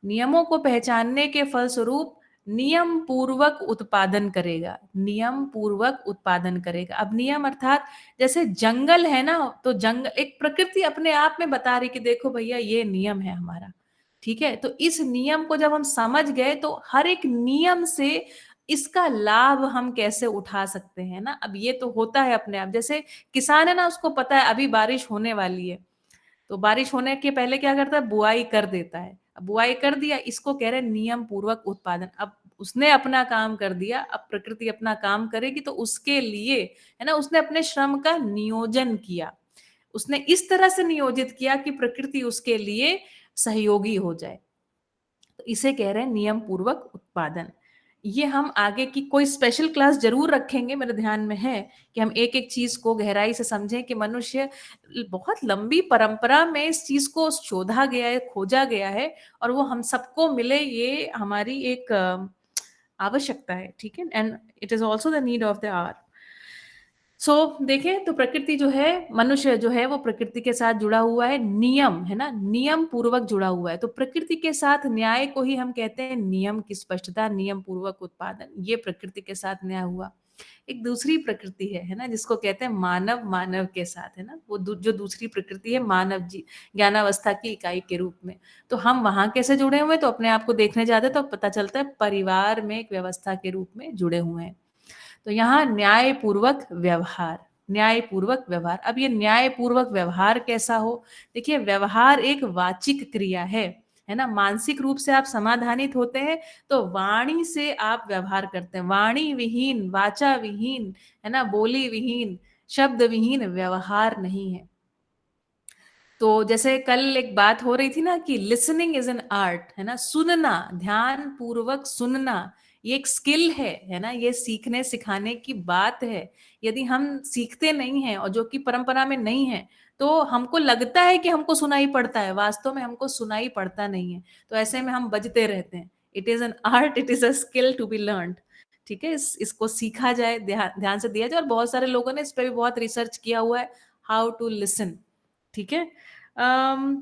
नियमों को पहचानने के फलस्वरूप नियम पूर्वक उत्पादन करेगा, नियम पूर्वक उत्पादन करेगा। अब नियम अर्थात जैसे जंगल है ना, तो जंगल एक प्रकृति अपने आप में बता रही कि देखो भैया ये नियम है हमारा, ठीक है। तो इस नियम को जब हम समझ गए तो हर एक नियम से इसका लाभ हम कैसे उठा सकते हैं ना। अब ये तो होता है अपने आप, जैसे किसान है ना, उसको पता है अभी बारिश होने वाली है, तो बारिश होने के पहले क्या करता है, बुआई कर देता है। अब बुआई कर दिया, इसको कह रहे हैं नियम पूर्वक उत्पादन। अब उसने अपना काम कर दिया, अब प्रकृति अपना काम करेगी, तो उसके लिए है ना, उसने अपने श्रम का नियोजन किया, उसने इस तरह से नियोजित किया कि प्रकृति उसके लिए सहयोगी हो जाए। तो इसे कह रहे हैं नियम पूर्वक उत्पादन। ये हम आगे की कोई स्पेशल क्लास जरूर रखेंगे, मेरे ध्यान में है कि हम एक एक चीज को गहराई से समझें कि मनुष्य बहुत लंबी परंपरा में इस चीज को शोधा गया है, खोजा गया है, और वो हम सबको मिले, ये हमारी एक आवश्यकता है, ठीक है। And it is also the need of the hour. So देखें तो प्रकृति जो है, मनुष्य जो है वो प्रकृति के साथ जुड़ा हुआ है, नियम है ना, नियम पूर्वक जुड़ा हुआ है। तो प्रकृति के साथ न्याय को ही हम कहते हैं नियम की स्पष्टता, नियम पूर्वक उत्पादन, ये प्रकृति के साथ न्याय हुआ। एक दूसरी प्रकृति है ना, जिसको कहते हैं मानव, मानव के साथ है ना, वो जो दूसरी प्रकृति है मानव जी, ज्ञानावस्था की इकाई के रूप में। तो हम वहां कैसे जुड़े हुए हैं, तो अपने आप को देखने जाते हैं तो पता चलता है परिवार में एक व्यवस्था के रूप में जुड़े हुए हैं। तो यहाँ न्यायपूर्वक व्यवहार, न्यायपूर्वक व्यवहार। अब ये न्यायपूर्वक व्यवहार कैसा हो, देखिए व्यवहार एक वाचिक क्रिया है ना। मानसिक रूप से आप समाधानित होते हैं तो वाणी से आप व्यवहार करते हैं, वाणी विहीन, वाचा विहीन है ना, बोली विहीन, शब्द विहीन व्यवहार नहीं है। तो जैसे कल एक बात हो रही थी ना कि लिसनिंग इज एन आर्ट, है ना, सुनना, ध्यान पूर्वक सुनना, ये एक स्किल है ना, ये सीखने सिखाने की बात है। यदि हम सीखते नहीं हैं और जो कि परंपरा में नहीं है, तो हमको लगता है कि हमको सुनाई पड़ता है, वास्तव में हमको सुनाई पड़ता नहीं है। तो ऐसे में हम बजते रहते हैं। It is an art, it is a skill to be learned, ठीक है। इसको सीखा जाए, ध्यान से दिया जाए, और बहुत सारे लोगों ने इस पे भी बहुत रिसर्च किया हुआ है, हाउ टू लिसन, ठीक है।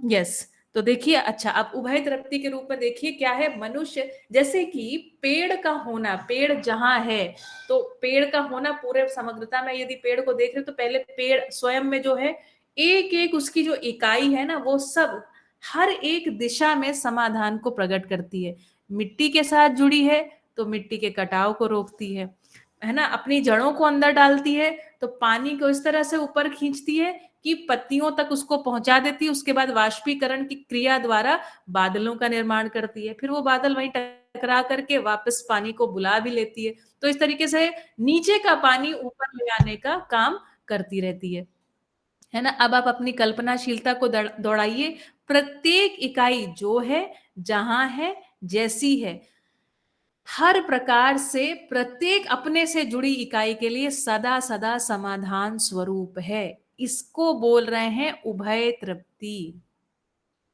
यस, तो देखिए, अच्छा अब उभय तृप्ति के रूप में देखिए क्या है मनुष्य, जैसे कि पेड़ का होना, पेड़ जहां है तो पेड़ का होना पूरे समग्रता में, यदि पेड़ को देख रहे तो पहले पेड़ स्वयं में जो है एक एक उसकी जो इकाई है ना, वो सब हर एक दिशा में समाधान को प्रकट करती है। मिट्टी के साथ जुड़ी है तो मिट्टी के कटाव को रोकती है ना, अपनी जड़ों को अंदर डालती है तो पानी को इस तरह से ऊपर खींचती है कि पत्तियों तक उसको पहुंचा देती है, उसके बाद वाष्पीकरण की क्रिया द्वारा बादलों का निर्माण करती है, फिर वो बादल वहीं टकरा करके वापस पानी को बुला भी लेती है। तो इस तरीके से नीचे का पानी ऊपर ले आने का काम करती रहती है ना। अब आप अपनी कल्पनाशीलता को दौड़ाइए, प्रत्येक इकाई जो है, जहां है, जैसी है, हर प्रकार से प्रत्येक अपने से जुड़ी इकाई के लिए सदा सदा समाधान स्वरूप है। इसको बोल रहे हैं उभय तृप्ति,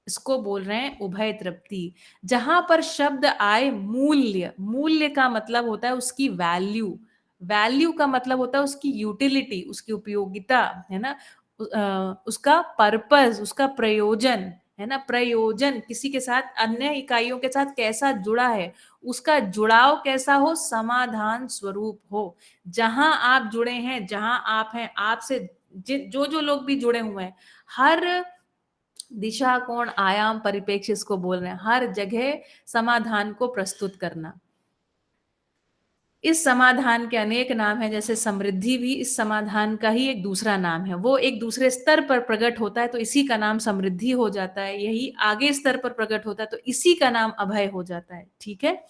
इसको बोल रहे हैं उभय तृप्ति। जहां पर शब्द आए मूल्य, मूल्य का मतलब होता है उसकी वैल्यू, वैल्यू का मतलब होता है उसकी यूटिलिटी, उसकी उपयोगिता, है ना, उसका पर्पस, उसका प्रयोजन, है ना, प्रयोजन किसी के साथ, अन्य इकाइयों के साथ कैसा जुड़ा है, उसका जुड़ाव कैसा हो, समाधान स्वरूप हो। जहां आप जुड़े हैं, जहां आप हैं, आपसे जो जो लोग भी जुड़े हुए हैं, हर दिशा, कोण, आयाम, परिप्रेक्ष्य इसको बोल रहे हैं, हर जगह समाधान को प्रस्तुत करना। इस समाधान के अनेक नाम हैं, जैसे समृद्धि भी इस समाधान का ही एक दूसरा नाम है। वो एक दूसरे स्तर पर प्रकट होता है तो इसी का नाम समृद्धि हो जाता है, यही आगे स्तर पर प्रकट होता है तो इसी का नाम अभय हो जाता है, ठीक है।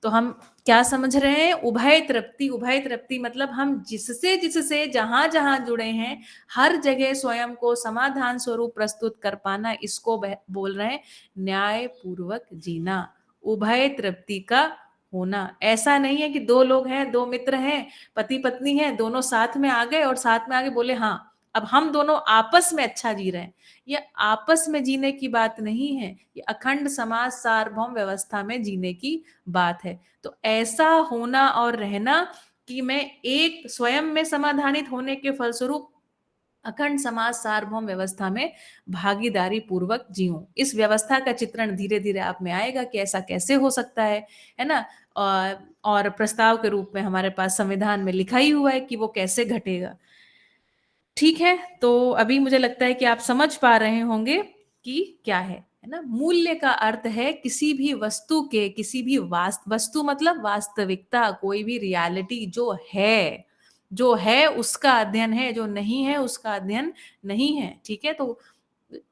तो हम क्या समझ रहे हैं, उभय तृप्ति, उभय तृप्ति मतलब हम जिससे जिससे जहां जहां जुड़े हैं, हर जगह स्वयं को समाधान स्वरूप प्रस्तुत कर पाना, इसको बोल रहे हैं न्याय पूर्वक जीना, उभय तृप्ति का होना। ऐसा नहीं है कि दो लोग हैं, दो मित्र हैं, पति पत्नी हैं, दोनों साथ में आ गए और साथ में आगे बोले हाँ अब हम दोनों आपस में अच्छा जी रहे हैं। ये आपस में जीने की बात नहीं है, ये अखंड समाज सार्वभौम व्यवस्था में जीने की बात है। तो ऐसा होना और रहना कि मैं एक स्वयं में समाधानित होने के फलस्वरूप अखंड समाज सार्वभौम व्यवस्था में भागीदारी पूर्वक जीऊं। इस व्यवस्था का चित्रण धीरे धीरे आप में आएगा कि ऐसा कैसे हो सकता है ना। और प्रस्ताव के रूप में हमारे पास संविधान में लिखा ही हुआ है कि वो कैसे घटेगा। ठीक है, तो अभी मुझे लगता है कि आप समझ पा रहे होंगे कि क्या है ना। मूल्य का अर्थ है किसी भी वस्तु के, किसी भी वस्तु मतलब वास्तविकता, कोई भी रियलिटी जो है उसका अध्ययन है, जो नहीं है उसका अध्ययन नहीं है। ठीक है, तो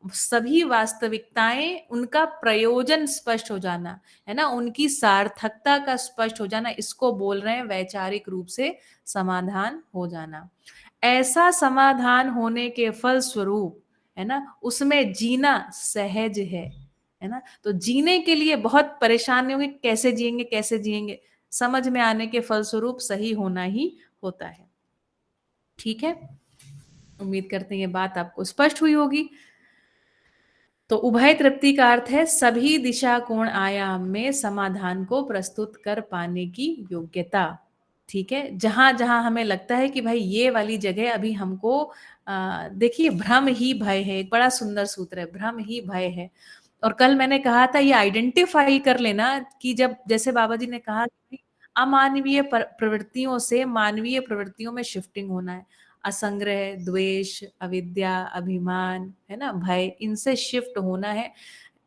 सभी वास्तविकताएं, उनका प्रयोजन स्पष्ट हो जाना है ना, उनकी सार्थकता का स्पष्ट हो जाना, इसको बोल रहे हैं वैचारिक रूप से समाधान हो जाना। ऐसा समाधान होने के फल स्वरूप है ना, उसमें जीना सहज है ना। तो जीने के लिए बहुत परेशानी होगी, कैसे जिएंगे, समझ में आने के फलस्वरूप सही होना ही होता है। ठीक है, उम्मीद करते हैं ये बात आपको स्पष्ट हुई होगी। तो उभय तृप्ति का अर्थ है सभी दिशा कोण आयाम में समाधान को प्रस्तुत कर पाने की योग्यता। ठीक है, जहां जहां हमें लगता है कि भाई ये वाली जगह अभी हमको देखिए, भ्रम ही भय है, एक बड़ा सुंदर सूत्र है, भ्रम ही भय है। और कल मैंने कहा था ये आइडेंटिफाई कर लेना कि जब, जैसे बाबा जी ने कहा कि अमानवीय प्रवृत्तियों से मानवीय प्रवृत्तियों में शिफ्टिंग होना है, असंग्रह, द्वेष, अविद्या, अभिमान, है ना, भय, इनसे शिफ्ट होना है।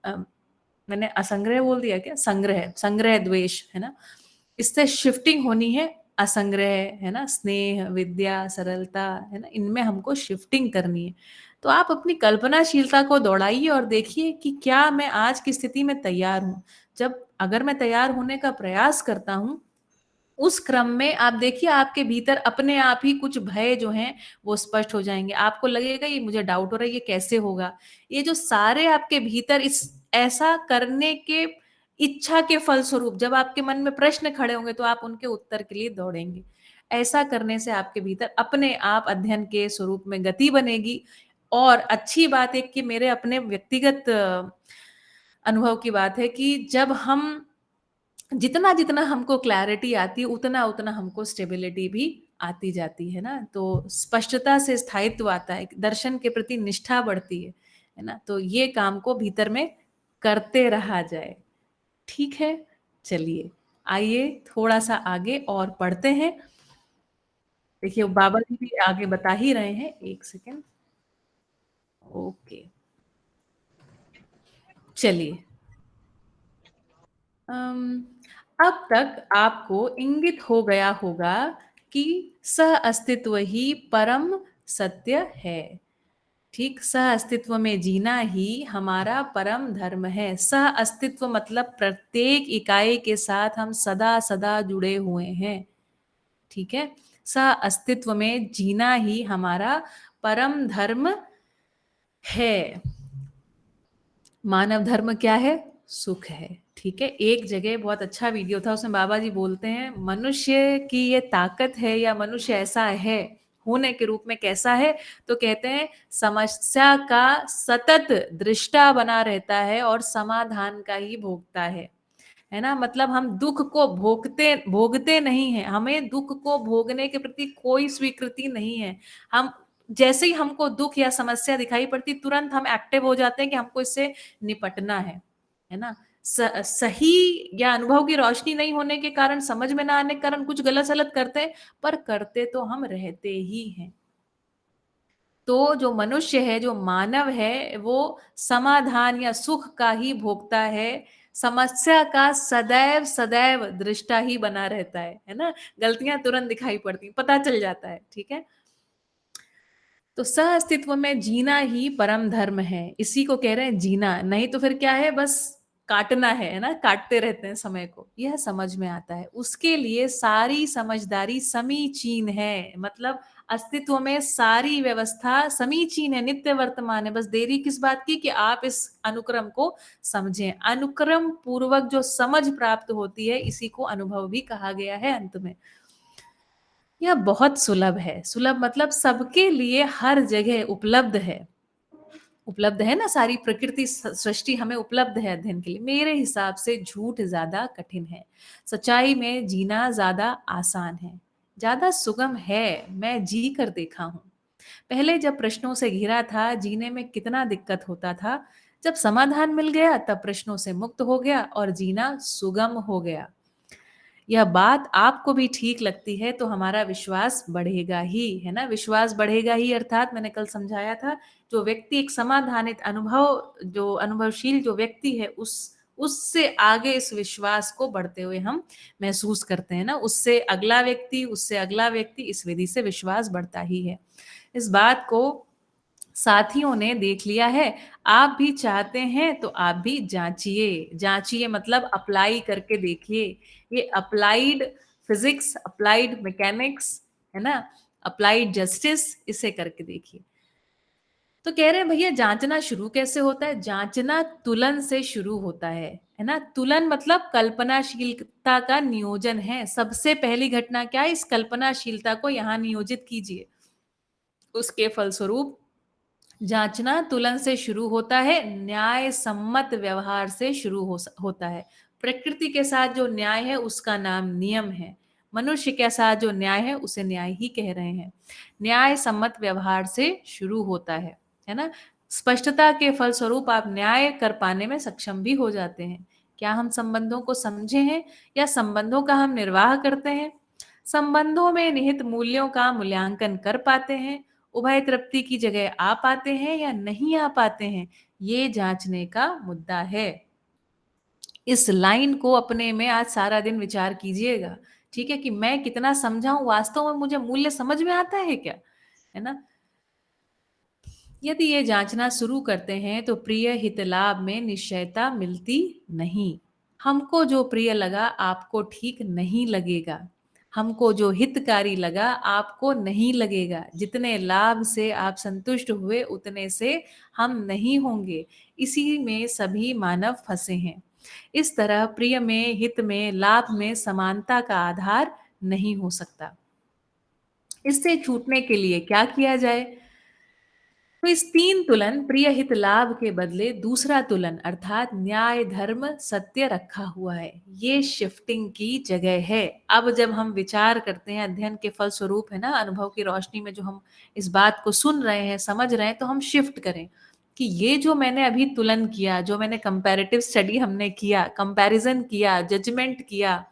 मैंने असंग्रह बोल दिया क्या? संग्रह द्वेष, है ना, इससे शिफ्टिंग होनी है। असंग्रह, है ना, स्नेह, विद्या, सरलता, है ना, इनमें हमको शिफ्टिंग करनी है। तो आप अपनी कल्पनाशीलता को दौड़ाइए और देखिए कि क्या मैं आज की स्थिति में तैयार हूं। अगर मैं तैयार होने का प्रयास करता हूं, उस क्रम में आप देखिए आपके भीतर अपने आप ही कुछ भय जो हैं वो स्पष्ट हो जाएंगे। आपको लगेगा ये मुझे डाउट हो रहा है, ये कैसे होगा। ये जो सारे आपके भीतर इस ऐसा करने के इच्छा के फलस्वरूप जब आपके मन में प्रश्न खड़े होंगे तो आप उनके उत्तर के लिए दौड़ेंगे। ऐसा करने से आपके भीतर अपने आप अध्ययन के स्वरूप में गति बनेगी। और अच्छी बात है कि मेरे अपने व्यक्तिगत अनुभव की बात है कि जब हम जितना जितना हमको क्लैरिटी आती है उतना उतना हमको स्टेबिलिटी भी आती जाती है ना। तो स्पष्टता से स्थायित्व आता है, दर्शन के प्रति निष्ठा बढ़ती है ना। तो ये काम को भीतर में करते रहा जाए। ठीक है, चलिए आइए थोड़ा सा आगे और पढ़ते हैं। देखिए बाबा जी भी आगे बता ही रहे हैं, एक सेकेंड। ओके, चलिए। अब तक आपको इंगित हो गया होगा कि सह अस्तित्व ही परम सत्य है। ठीक, सह अस्तित्व में जीना ही हमारा परम धर्म है। सह अस्तित्व मतलब प्रत्येक इकाई के साथ हम सदा सदा जुड़े हुए हैं। ठीक है, सह अस्तित्व में जीना ही हमारा परम धर्म है। मानव धर्म क्या है? सुख है। ठीक है, एक जगह बहुत अच्छा वीडियो था, उसमें बाबा जी बोलते हैं मनुष्य की ये ताकत है या मनुष्य ऐसा है होने के रूप में कैसा है, तो कहते हैं समस्या का सतत दृष्टा बना रहता है और समाधान का ही भोगता है ना। मतलब हम दुख को भोगते नहीं है, हमें दुख को भोगने के प्रति कोई स्वीकृति नहीं है। हम जैसे ही हमको दुख या समस्या दिखाई पड़ती तुरंत हम एक्टिव हो जाते हैं कि हमको इससे निपटना है ना। सही या अनुभव की रोशनी नहीं होने के कारण, समझ में ना आने के कारण कुछ गलत सलत करते हैं, पर करते तो हम रहते ही हैं। तो जो मनुष्य है, जो मानव है, वो समाधान या सुख का ही भोगता है, समस्या का सदैव सदैव दृष्टा ही बना रहता है ना। गलतियां तुरंत दिखाई पड़ती, पता चल जाता है। ठीक है, तो सह अस्तित्व में जीना ही परम धर्म है, इसी को कह रहे हैं जीना। नहीं तो फिर क्या है, बस काटना है ना, काटते रहते हैं समय को। यह समझ में आता है, उसके लिए सारी समझदारी समीचीन है। मतलब अस्तित्व में सारी व्यवस्था समीचीन है, नित्य वर्तमान है। बस देरी किस बात की कि आप इस अनुक्रम को समझें। अनुक्रम पूर्वक जो समझ प्राप्त होती है, इसी को अनुभव भी कहा गया है। अंत में यह बहुत सुलभ है। सुलभ मतलब सबके लिए हर जगह उपलब्ध है ना। सारी प्रकृति सृष्टि हमें उपलब्ध है अध्ययन के लिए। मेरे हिसाब से झूठ ज्यादा कठिन है, सच्चाई में जीना ज्यादा आसान है, ज्यादा सुगम है। मैं जी कर देखा हूं। पहले जब प्रश्नों से घिरा था, जीने में कितना दिक्कत होता था। जब समाधान मिल गया तब प्रश्नों से मुक्त हो गया और जीना सुगम हो गया। यह बात आपको भी ठीक लगती है तो हमारा विश्वास बढ़ेगा ही, है ना। विश्वास बढ़ेगा ही अर्थात मैंने कल समझाया था, जो व्यक्ति एक समाधानित जो अनुभवशील जो व्यक्ति है उससे आगे इस विश्वास को बढ़ते हुए हम महसूस करते हैं ना। उससे अगला व्यक्ति इस विधि से विश्वास बढ़ता ही है। इस बात को साथियों ने देख लिया है। आप भी चाहते हैं तो आप भी जांचिए मतलब अप्लाई करके देखिए। ये अप्लाइड फिजिक्स, अप्लाइड मैकेनिक्स, है ना, अप्लाइड जस्टिस, इसे करके देखिए। तो कह रहे हैं भैया जांचना शुरू कैसे होता है? जांचना तुलन से शुरू होता है ना। तुलन मतलब कल्पनाशीलता का नियोजन है। सबसे पहली घटना क्या है? इस कल्पनाशीलता को यहाँ नियोजित कीजिए। उसके फलस्वरूप जांचना तुलन से शुरू होता है, न्याय सम्मत व्यवहार से शुरू होता है। प्रकृति के साथ जो न्याय है उसका नाम नियम है। मनुष्य के साथ जो न्याय है उसे न्याय ही कह रहे हैं। न्याय सम्मत व्यवहार से शुरू होता है ना। स्पष्टता के फलस्वरूप आप न्याय कर पाने में सक्षम भी हो जाते हैं। क्या हम संबंधों को समझे हैं या संबंधों का हम निर्वाह करते हैं? संबंधों में निहित मूल्यों का मूल्यांकन कर पाते हैं? उभय तृप्ति की जगह आ पाते हैं या नहीं आ पाते हैं? ये जांचने का मुद्दा है। इस लाइन को अपने में आज सारा दिन विचार कीजिएगा, ठीक है, कि मैं कितना समझा हूं, वास्तव में मुझे मूल्य समझ में आता है क्या, है ना। यदि ये जांचना शुरू करते हैं तो प्रिय हित लाभ में निश्चयता मिलती नहीं। हमको जो प्रिय लगा आपको ठीक नहीं लगेगा, हमको जो हितकारी लगा आपको नहीं लगेगा। जितने लाभ से आप संतुष्ट हुए उतने से हम नहीं होंगे। इसी में सभी मानव फंसे हैं। इस तरह प्रिय में, हित में, लाभ में समानता का आधार नहीं हो सकता। इससे छूटने के लिए क्या किया जाए? तो इस तीन तुलन, प्रिय हित लाभ के बदले दूसरा तुलन अर्थात न्याय धर्म सत्य रखा हुआ है। ये शिफ्टिंग की जगह है। अब जब हम विचार करते हैं अध्ययन के फल स्वरूप, है ना, अनुभव की रोशनी में जो हम इस बात को सुन रहे हैं, समझ रहे हैं, तो हम शिफ्ट करें कि ये जो मैंने अभी तुलन किया, जो मैंने कंपैरेटिव स्टडी हमने किया, कंपैरिजन किया, जजमेंट किया,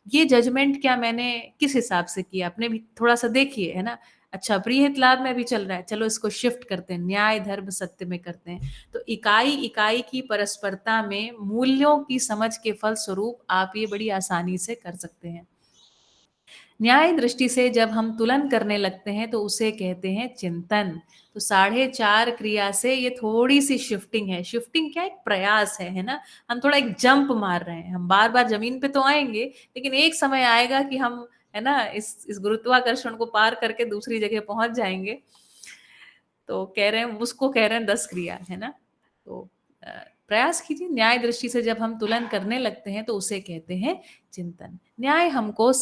ये जजमेंट क्या मैंने किस हिसाब से किया? अपने भी थोड़ा सा देखिए, है ना। अच्छा, प्रिय हित लाभ में भी चल रहा है, चलो इसको शिफ्ट करते हैं, न्याय धर्म सत्य में करते हैं। तो इकाई की परस्परता में मूल्यों की समझ के फल स्वरूप आप ये बड़ी आसानी से कर सकते हैं। न्याय दृष्टि से जब हम तुलन करने लगते हैं तो उसे कहते हैं चिंतन। तो 4.5 क्रिया से ये थोड़ी सी शिफ्टिंग है। शिफ्टिंग क्या? एक प्रयास है ना। हम थोड़ा एक जंप मार रहे हैं। हम बार बार जमीन पे तो आएंगे, लेकिन एक समय आएगा कि हम, है ना, इस गुरुत्वाकर्षण को पार करके दूसरी जगह पहुंच जाएंगे। तो कह रहे हैं, उसको कह रहे हैं 10 क्रिया, है ना। तो प्रयास कीजिए। न्याय दृष्टि से जब हम तुलन करने लगते हैं तो उसे कहते हैं चिंतन। न्याय हमको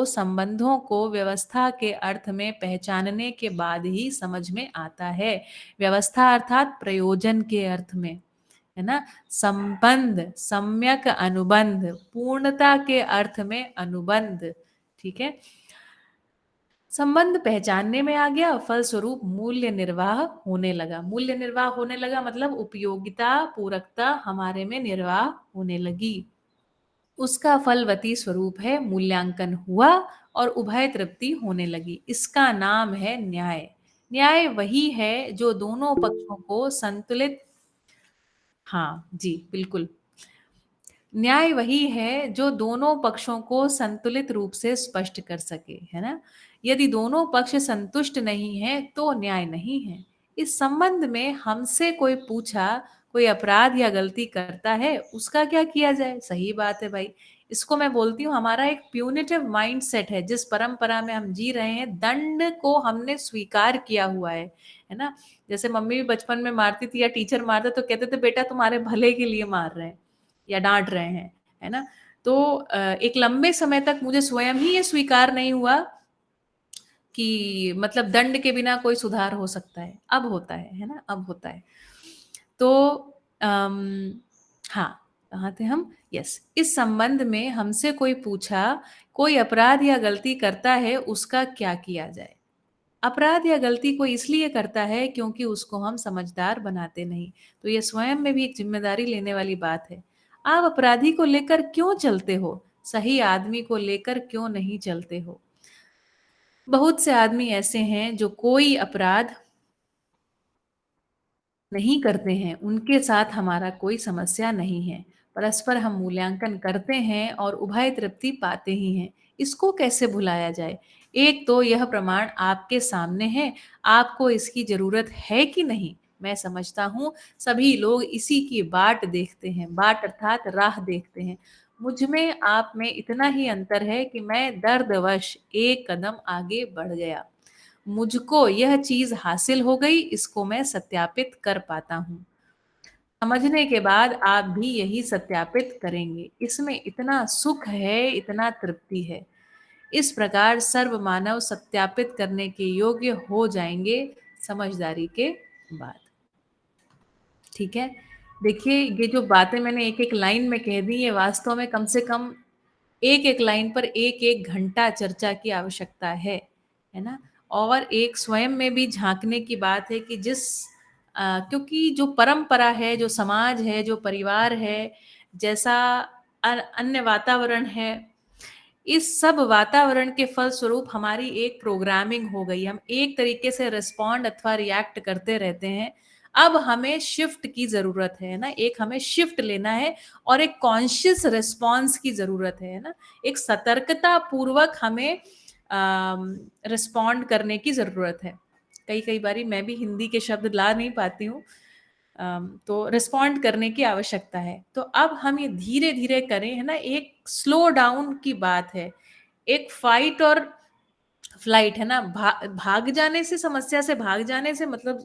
संबंधों को व्यवस्था के अर्थ में पहचानने के बाद ही समझ में आता है। व्यवस्था अर्थात प्रयोजन के अर्थ में, है ना। संबंध, सम्यक अनुबंध, पूर्णता के अर्थ में अनुबंध, ठीक है। संबंध पहचानने में आ गया, फलस्वरूप मूल्य निर्वाह होने लगा। मूल्य निर्वाह होने लगा मतलब उपयोगिता, पूरकता हमारे में निर्वाह होने लगी। उसका फलवती स्वरूप है मूल्यांकन हुआ और उभय तृप्ति होने लगी। इसका नाम है न्याय। न्याय वही है जो दोनों पक्षों को संतुलित, हाँ जी बिल्कुल, न्याय वही है जो दोनों पक्षों को संतुलित रूप से स्पष्ट कर सके, है ना। यदि दोनों पक्ष संतुष्ट नहीं है तो न्याय नहीं है। इस संबंध में हमसे कोई पूछा, कोई अपराध या गलती करता है, उसका क्या किया जाए? सही बात है भाई। इसको मैं बोलती हूँ हमारा एक प्यूनिटिव माइंडसेट है। जिस परंपरा में हम जी रहे हैं, दंड को हमने स्वीकार किया हुआ है ना। जैसे मम्मी भी बचपन में मारती थी या टीचर मारते तो कहते थे बेटा तुम्हारे भले के लिए मार रहे हैं या डांट रहे हैं, है ना। तो एक लंबे समय तक मुझे स्वयं ही ये स्वीकार नहीं हुआ कि मतलब दंड के बिना कोई सुधार हो सकता है। अब होता है ना, अब होता है। तो हाँ, कहाँ थे हम? यस, इस संबंध में हमसे कोई पूछा, कोई अपराध या गलती करता है, उसका क्या किया जाए? अपराध या गलती कोई इसलिए करता है क्योंकि उसको हम समझदार बनाते नहीं। तो ये स्वयं में भी एक जिम्मेदारी लेने वाली बात है। आप अपराधी को लेकर क्यों चलते हो, सही आदमी को लेकर क्यों नहीं चलते हो? बहुत से आदमी ऐसे हैं जो कोई अपराध नहीं करते हैं, उनके साथ हमारा कोई समस्या नहीं है। परस्पर हम मूल्यांकन करते हैं और उभय तृप्ति पाते ही हैं। इसको कैसे भुलाया जाए? एक तो यह प्रमाण आपके सामने है, आपको इसकी जरूरत है कि नहीं? मैं समझता हूँ सभी लोग इसी की बाट देखते हैं, बाट अर्थात राह देखते हैं। मुझ में आप में इतना ही अंतर है कि मैं दर्दवश एक कदम आगे बढ़ गया। मुझको यह चीज हासिल हो गई, इसको मैं सत्यापित कर पाता हूँ। समझने के बाद आप भी यही सत्यापित करेंगे। इसमें इतना सुख है, इतना तृप्ति है। इस प्रकार सर्व मानव सत्यापित करने के योग्य हो जाएंगे समझदारी के बाद। ठीक है, देखिए ये जो बातें मैंने एक एक लाइन में कह दी, ये वास्तव में कम से कम एक एक लाइन पर एक एक घंटा चर्चा की आवश्यकता है ना। और एक स्वयं में भी झांकने की बात है कि क्योंकि जो परंपरा है, जो समाज है, जो परिवार है, जैसा अन्य वातावरण है, इस सब वातावरण के फलस्वरूप हमारी एक प्रोग्रामिंग हो गई। हम एक तरीके से रिस्पॉन्ड अथवा रिएक्ट करते रहते हैं। अब हमें शिफ्ट की जरूरत है ना, एक हमें शिफ्ट लेना है और एक कॉन्शियस रिस्पॉन्स की जरूरत है ना। एक सतर्कता पूर्वक हमें रिस्पॉन्ड करने की जरूरत है। कई बारी मैं भी हिंदी के शब्द ला नहीं पाती हूँ, तो रिस्पॉन्ड करने की आवश्यकता है। तो अब हम ये धीरे धीरे करें, है ना। एक स्लो डाउन की बात है, एक फाइट और फ्लाइट है ना। भाग जाने से, समस्या से भाग जाने से मतलब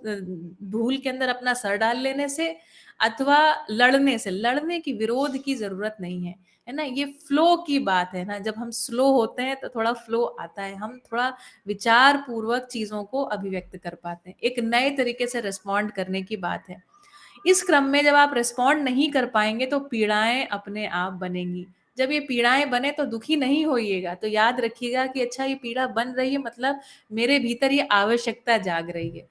धूल के अंदर अपना सर डाल लेने से, अथवा लड़ने की, विरोध की जरूरत नहीं है ना। ये फ्लो की बात है ना। जब हम स्लो होते हैं तो थोड़ा फ्लो आता है, हम थोड़ा विचार पूर्वक चीजों को अभिव्यक्त कर पाते हैं। एक नए तरीके से रिस्पॉन्ड करने की बात है। इस क्रम में जब आप रिस्पॉन्ड नहीं कर पाएंगे तो पीड़ाएं अपने आप बनेंगी। जब ये पीड़ाएं बने तो दुखी नहीं होइएगा, तो याद रखिएगा कि अच्छा ये पीड़ा बन रही है, मतलब मेरे भीतर ये आवश्यकता जाग रही है।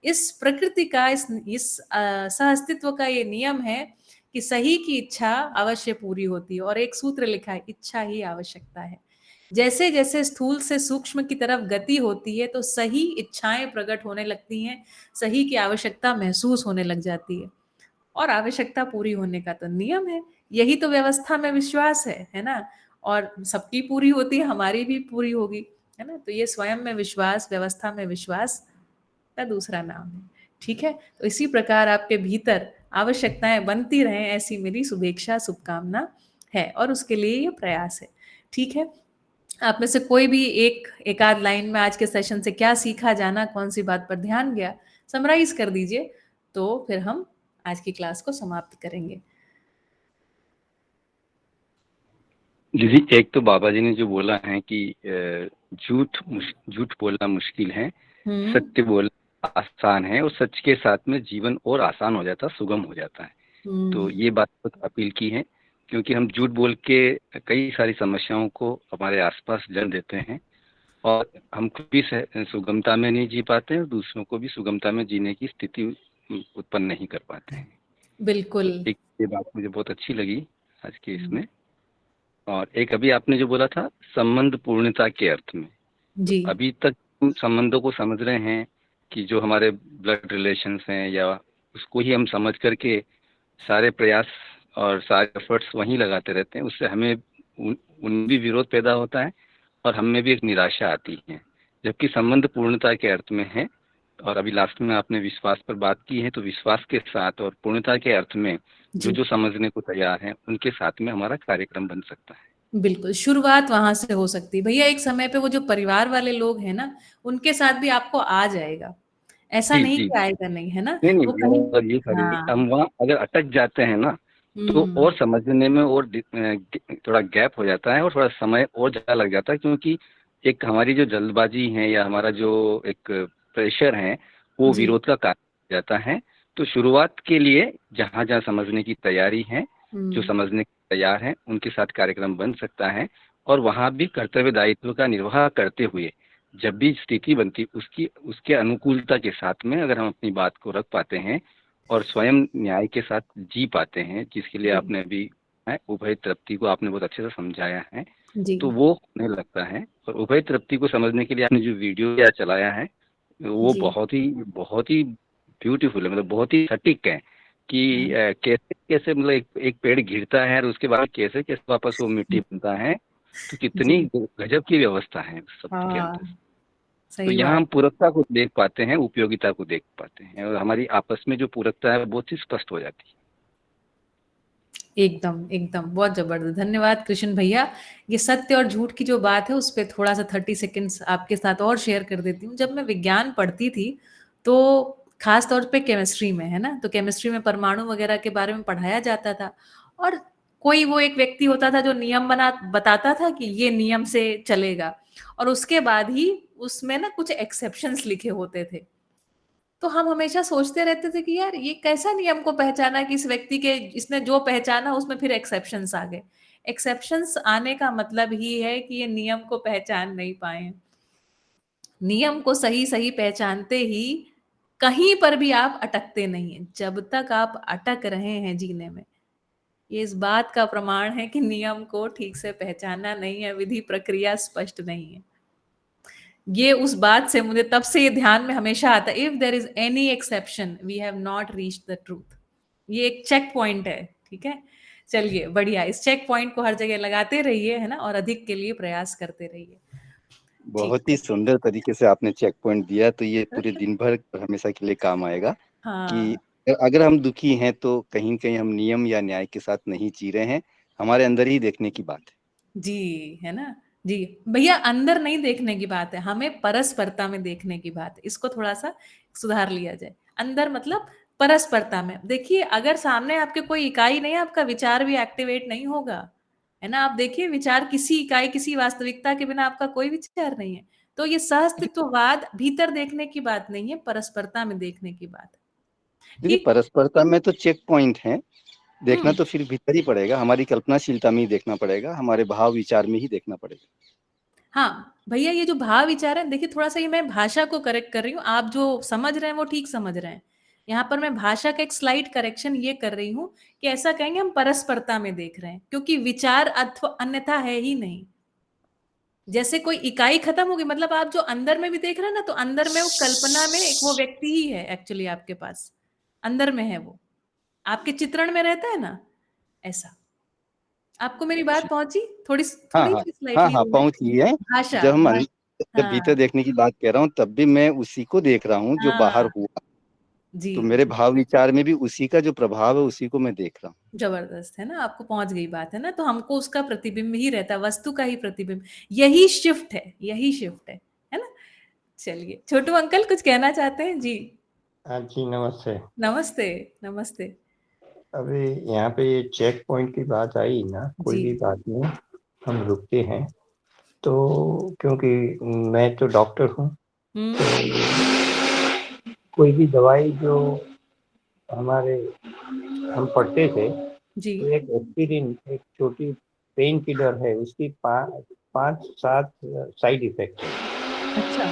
इस प्रकृति का, इस सहअस्तित्व का ये नियम है कि सही की इच्छा अवश्य पूरी होती है। और एक सूत्र लिखा है, इच्छा ही आवश्यकता है। जैसे जैसे स्थूल से सूक्ष्म की तरफ गति होती है तो सही इच्छाएं प्रकट होने लगती हैं, सही की आवश्यकता महसूस होने लग जाती है, और आवश्यकता पूरी होने का तो नियम है। यही तो व्यवस्था में विश्वास है ना। और सबकी पूरी होती है, हमारी भी पूरी होगी, है ना। तो ये स्वयं में विश्वास, व्यवस्था में विश्वास का दूसरा नाम है। ठीक है, तो इसी प्रकार आपके भीतर आवश्यकताएं बनती रहें, ऐसी मेरी शुभेच्छा, शुभकामना है, और उसके लिए ये प्रयास है। ठीक है, आप में से कोई भी एक आध लाइन में आज के सेशन से क्या सीखा, जाना, कौन सी बात पर ध्यान गया, समराइज कर दीजिए, तो फिर हम आज की क्लास को समाप्त करेंगे। जी, एक तो बाबा जी ने जो बोला है कि झूठ बोलना मुश्किल है, सत्य बोलना आसान है, और सच के साथ में जीवन और आसान हो जाता, सुगम हो जाता है। तो ये बात बहुत अपील की है, क्योंकि हम झूठ बोल के कई सारी समस्याओं को हमारे आसपास जड़ देते हैं, और हम खुद भी सुगमता में नहीं जी पाते, और दूसरों को भी सुगमता में जीने की स्थिति उत्पन्न नहीं कर पाते हैं। बिल्कुल, तो एक ये बात मुझे बहुत अच्छी लगी आज के इसमें। और एक अभी आपने जो बोला था संबंध पूर्णता के अर्थ में, जी। तो अभी तक हम संबंधों को समझ रहे हैं कि जो हमारे ब्लड रिलेशंस हैं, या उसको ही हम समझ करके सारे प्रयास और सारे एफर्ट्स वहीं लगाते रहते हैं। उससे हमें उन भी विरोध पैदा होता है, और हमें भी एक निराशा आती है। जबकि संबंध पूर्णता के अर्थ में है, और अभी लास्ट में आपने विश्वास पर बात की है, तो विश्वास के साथ और पूर्णता के अर्थ में जो समझने को तैयार है, उनके साथ में हमारा कार्यक्रम बन सकता है। बिल्कुल, शुरुआत वहां से हो सकती है भैया। एक समय पे वो जो परिवार वाले लोग हैं ना, उनके साथ भी आपको आ जाएगा, ऐसा नहीं कि आएगा नहीं, है ना। नहीं, वो कहीं, और ये हम वहाँ अगर अटक जाते हैं ना, तो और समझने में और थोड़ा गैप हो जाता है, और थोड़ा समय और ज्यादा लग जाता है, क्योंकि एक हमारी जो जल्दबाजी है, या हमारा जो एक प्रेशर है, वो विरोध का कारण हो जाता है। तो शुरुआत के लिए जहाँ जहाँ समझने की तैयारी है, जो समझने की तैयार है, उनके साथ कार्यक्रम बन सकता है। और वहाँ भी कर्तव्य दायित्व का निर्वाह करते हुए जब भी स्थिति बनती उसके अनुकूलता के साथ में अगर हम अपनी बात को रख पाते हैं और स्वयं न्याय के साथ जी पाते हैं, जिसके लिए आपने अभी उभय तृप्ति को आपने बहुत अच्छे से समझाया है, तो वो होने लगता है। और उभय तृप्ति को समझने के लिए आपने जो वीडियो चलाया है वो बहुत ही ब्यूटीफुल है, मतलब बहुत ही सटीक है कि कैसे कैसे मतलब एक पेड़ गिरता है और उसके बाद कैसे कैसे वापस वो मिट्टी बनता है, तो कितनी गजब की व्यवस्था है सब के अंदर। तो यहाँ हम पूरकता को देख पाते हैं, उपयोगिता को देख पाते हैं, और हमारी आपस में जो पूरकता है वो बहुत ही स्पष्ट हो जाती है। एकदम बहुत जबरदस्त, धन्यवाद कृष्ण भैया। ये सत्य और झूठ की जो बात है उस पर थोड़ा सा 30 सेकंड्स आपके साथ और शेयर कर देती हूँ। जब मैं विज्ञान पढ़ती थी तो खास तौर पे केमिस्ट्री में, है ना, तो केमिस्ट्री में परमाणु वगैरह के बारे में पढ़ाया जाता था, और कोई वो एक व्यक्ति होता था जो नियम बताता था कि ये नियम से चलेगा, और उसके बाद ही उसमें ना कुछ एक्सेप्शंस लिखे होते थे। तो हम हमेशा सोचते रहते थे कि यार ये कैसा नियम को पहचाना कि इस व्यक्ति के इसने जो पहचाना उसमें फिर एक्सेप्शंस आ गए। एक्सेप्शंस आने का मतलब ही है कि ये नियम को पहचान नहीं पाए। नियम को सही पहचानते ही कहीं पर भी आप अटकते नहीं हैं। जब तक आप अटक रहे हैं जीने में, ये इस बात का प्रमाण है कि नियम को ठीक से पहचाना नहीं है, विधि प्रक्रिया स्पष्ट नहीं है। ये उस बात से मुझे तब से ये ध्यान में हमेशा आता है, if there is any exception we have not reached the truth. ये एक चेक पॉइंट है, ठीक है। चलिए बढ़िया, इस चेक पॉइंट को हर जगह लगाते रहिए, है ना, और अधिक के लिए प्रयास करते रहिए। बहुत ही सुंदर तरीके से आपने चेक पॉइंट दिया, तो ये पूरे दिन भर हमेशा के लिए काम आएगा। कि अगर हम दुखी हैं तो कहीं कहीं हम नियम या न्याय के साथ नहीं जी रहे हैं, हमारे अंदर ही देखने की बात है। जी, है ना जी भैया, अंदर नहीं देखने की बात है, हमें परस्परता में देखने की बात है। इसको थोड़ा सा सुधार लिया जाए। अंदर मतलब परस्परता में देखिए, अगर सामने आपके कोई इकाई नहीं है, आपका विचार भी एक्टिवेट नहीं होगा, है ना। आप देखिए, विचार किसी इकाई, किसी वास्तविकता के बिना आपका कोई विचार नहीं है। तो ये सहअस्तित्ववाद भीतर देखने की बात नहीं है, परस्परता में देखने की बात है। देखिए, परस्परता में तो चेक पॉइंट है, देखना तो फिर भीतर ही पड़ेगा, हमारी कल्पनाशीलता में ही देखना पड़ेगा, हमारे भाव विचार में ही देखना पड़ेगा। हाँ भैया, ये जो भाव विचार है, देखिए थोड़ा सा ये मैं भाषा को करेक्ट कर रही हूँ, आप जो समझ रहे हैं वो ठीक समझ रहे हैं। यहाँ पर मैं भाषा का एक स्लाइड करेक्शन ये कर रही हूँ कि ऐसा कहेंगे हम परस्परता में देख रहे हैं, क्योंकि विचार अथवा अन्यथा है ही नहीं। जैसे कोई इकाई खत्म होगी, मतलब आप जो अंदर में भी देख रहे हैं ना, तो अंदर में वो कल्पना में एक वो व्यक्ति ही है एक्चुअली आपके पास, अंदर में है वो, आपके चित्रण में रहता है ना, ऐसा। आपको मेरी बात पहुंची? थोड़ी हाँ, पहुंची है। भाषा, जब हम जब भीतर देखने की बात कह रहा हूँ, तब भी मैं उसी को देख रहा हूँ जो बाहर हुआ। तो मेरे भाव विचार में भी उसी का जो प्रभाव है, उसी को मैं देख रहा हूँ। जबरदस्त, है ना, आपको पहुंच गई बात, है ना। तो हमको उसका प्रतिबिंब ही रहता है, वस्तु का ही प्रतिबिंब। यही शिफ्ट है, यही शिफ्ट है ना। चलिए, छोटू अंकल कुछ कहना चाहते हैं जी? हाँ जी, नमस्ते। नमस्ते नमस्ते। अभी यहाँ पे ये चेक पॉइंट की बात आई ना, कोई भी बात में हम रुकते हैं तो, क्योंकि मैं तो डॉक्टर हूँ, तो कोई भी दवाई जो हम पढ़ते थे, तो एक एस्पिरिन, एक छोटी पेन किलर है, उसकी 5-7 साइड इफेक्ट है। अच्छा।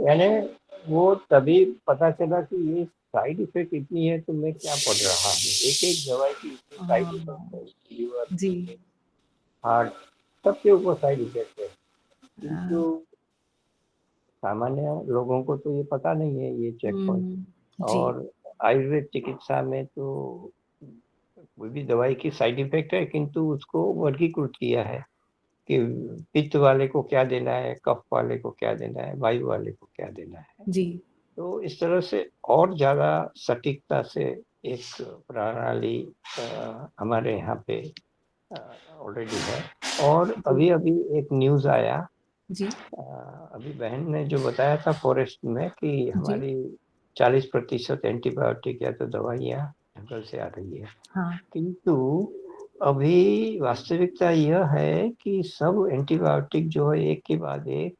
यानी वो तभी पता चला कि ये साइड इफेक्ट इतनी है, तो मैं क्या पढ़ रहा हूँ। एक दवाई की इतनी साइड इफेक्ट है, लीवर, हार्ट, सबके ऊपर साइड इफेक्ट है। किंतु सामान्य लोगों को तो ये पता नहीं है, ये चेक पॉइंट। और आयुर्वेद चिकित्सा में तो कोई भी दवाई की साइड इफेक्ट है, किंतु उसको वर्गीकृत किया है कि पित्त वाले को क्या देना है, कफ वाले को क्या देना है, वायु वाले को क्या देना है जी। तो इस तरह से और ज्यादा सटीकता से एक प्रणाली हमारे यहाँ पे ऑलरेडी है। और अभी एक न्यूज आया जी, अभी बहन ने जो बताया था फॉरेस्ट में कि हमारी 40% एंटीबायोटिक या तो दवाइयाँ जंगल से आ रही है। किंतु अभी वास्तविकता यह है कि सब एंटीबायोटिक जो है एक के बाद एक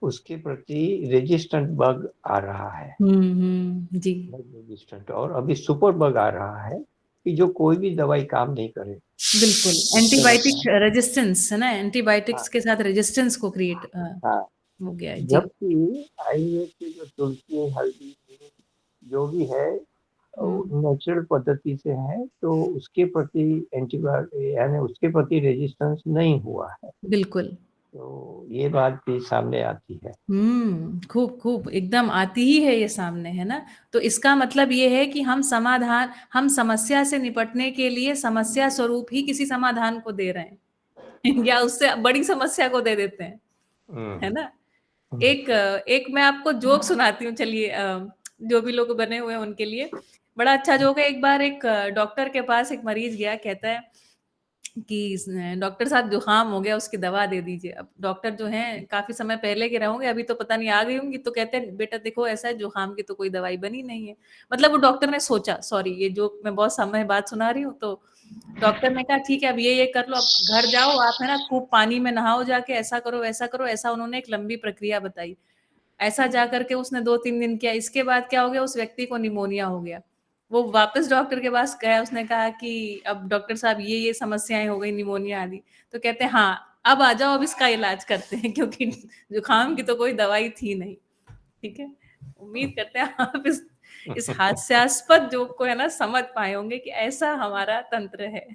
उसके प्रति रेजिस्टेंट बग आ रहा है। जी। रेजिस्टेंट, और अभी सुपर बग आ रहा है कि जो कोई भी दवाई काम नहीं करे। बिल्कुल, एंटीबायोटिक रेजिस्टेंस है ना, एंटीबायोटिक्स के साथ रेजिस्टेंस को क्रिएट। हाँ, हो गया है जी। जबकि आयुर्वेद की जो तुलसी हल्दी जो भी है नेचुरल पद्धति से है, तो उसके प्रति एंटीबायोटिक यानी उसके प्रति रेजिस्टेंस नहीं हुआ है। बिल्कुल। तो ये बात भी सामने आती है। खूब खूब एकदम आती ही है ये सामने, है ना। तो इसका मतलब ये है कि हम समस्या से निपटने के लिए समस्या स्वरूप ही किसी समाधान को दे रहे हैं या उससे बड़ी समस्या को दे देते हैं, है ना। एक मैं आपको जोक सुनाती हूँ, चलिए, जो भी लोग बने हुए हैं उनके लिए बड़ा अच्छा जोक है। एक बार एक डॉक्टर के पास एक मरीज गया, कहता है कि डॉक्टर साहब जुकाम हो गया, उसकी दवा दे दीजिए। अब डॉक्टर जो हैं काफी समय पहले के रहोगे, अभी तो पता नहीं आ गई होंगी, तो कहते हैं बेटा देखो ऐसा है, जुकाम की तो कोई दवाई बनी नहीं है। मतलब वो डॉक्टर ने सोचा, सॉरी ये जो मैं बहुत समय बाद सुना रही हूँ, तो डॉक्टर ने कहा ठीक है अब ये कर लो, अब घर जाओ आप, है ना, खूब पानी में नहाओ जाके, ऐसा करो वैसा करो, ऐसा उन्होंने एक लंबी प्रक्रिया बताई। ऐसा जा करके उसने 2-3 दिन किया। इसके बाद क्या हो गया, उस व्यक्ति को निमोनिया हो गया। वो वापस डॉक्टर के पास गया, उसने कहा कि अब डॉक्टर साहब ये समस्याएं हो गई, निमोनिया आदि। तो कहते हैं हाँ अब आ जाओ, अब इसका इलाज करते हैं, क्योंकि जुकाम की तो कोई दवाई थी नहीं। ठीक है, उम्मीद करते हैं आप इस हास्यास्पद जोक को, है ना, समझ पाए होंगे कि ऐसा हमारा तंत्र है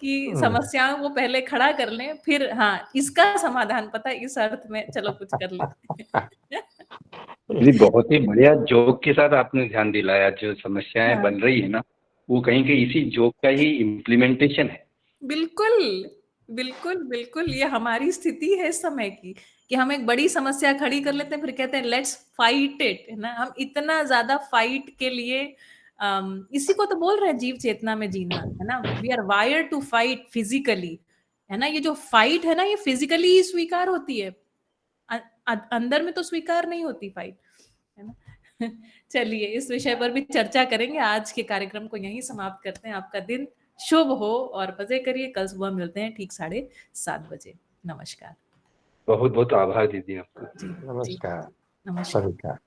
कि समस्याओं को पहले खड़ा कर लें, फिर हाँ इसका समाधान पता है, इस अर्थ में चलो कुछ कर लें। जी बहुत ही बढ़िया जोक के साथ आपने ध्यान दिलाया। जो समस्याएं हाँ। बन रही है ना, वो कहीं कहीं इसी जोक का ही इम्प्लीमेंटेशन है। बिल्कुल बिल्कुल बिल्कुल, ये हमारी स्थिति है इस समय की, कि हम एक बड़ी समस्या खड़ी कर लेते हैं, फिर कहते हैं लेट्स फाइट इट, है ना। हम इतना ज्यादा फाइट के लिए इसी को तो बोल रहे हैं जीव चेतना में जीना, है ना। We are wired to fight physically, है ना। ये जो फाइट है ना, ये फिजिकली ही स्वीकार होती है, अंदर में तो स्वीकार नहीं होती फाइट, है ना। चलिए इस विषय पर भी चर्चा करेंगे। आज के कार्यक्रम को यहीं समाप्त करते हैं। आपका दिन शुभ हो और मजे करिए। कल सुबह मिलते हैं ठीक 7:30 बजे। नमस्कार। बहुत बहुत आभार दीदी आपका। जी नमस्कार। नमस्कार। सभी का।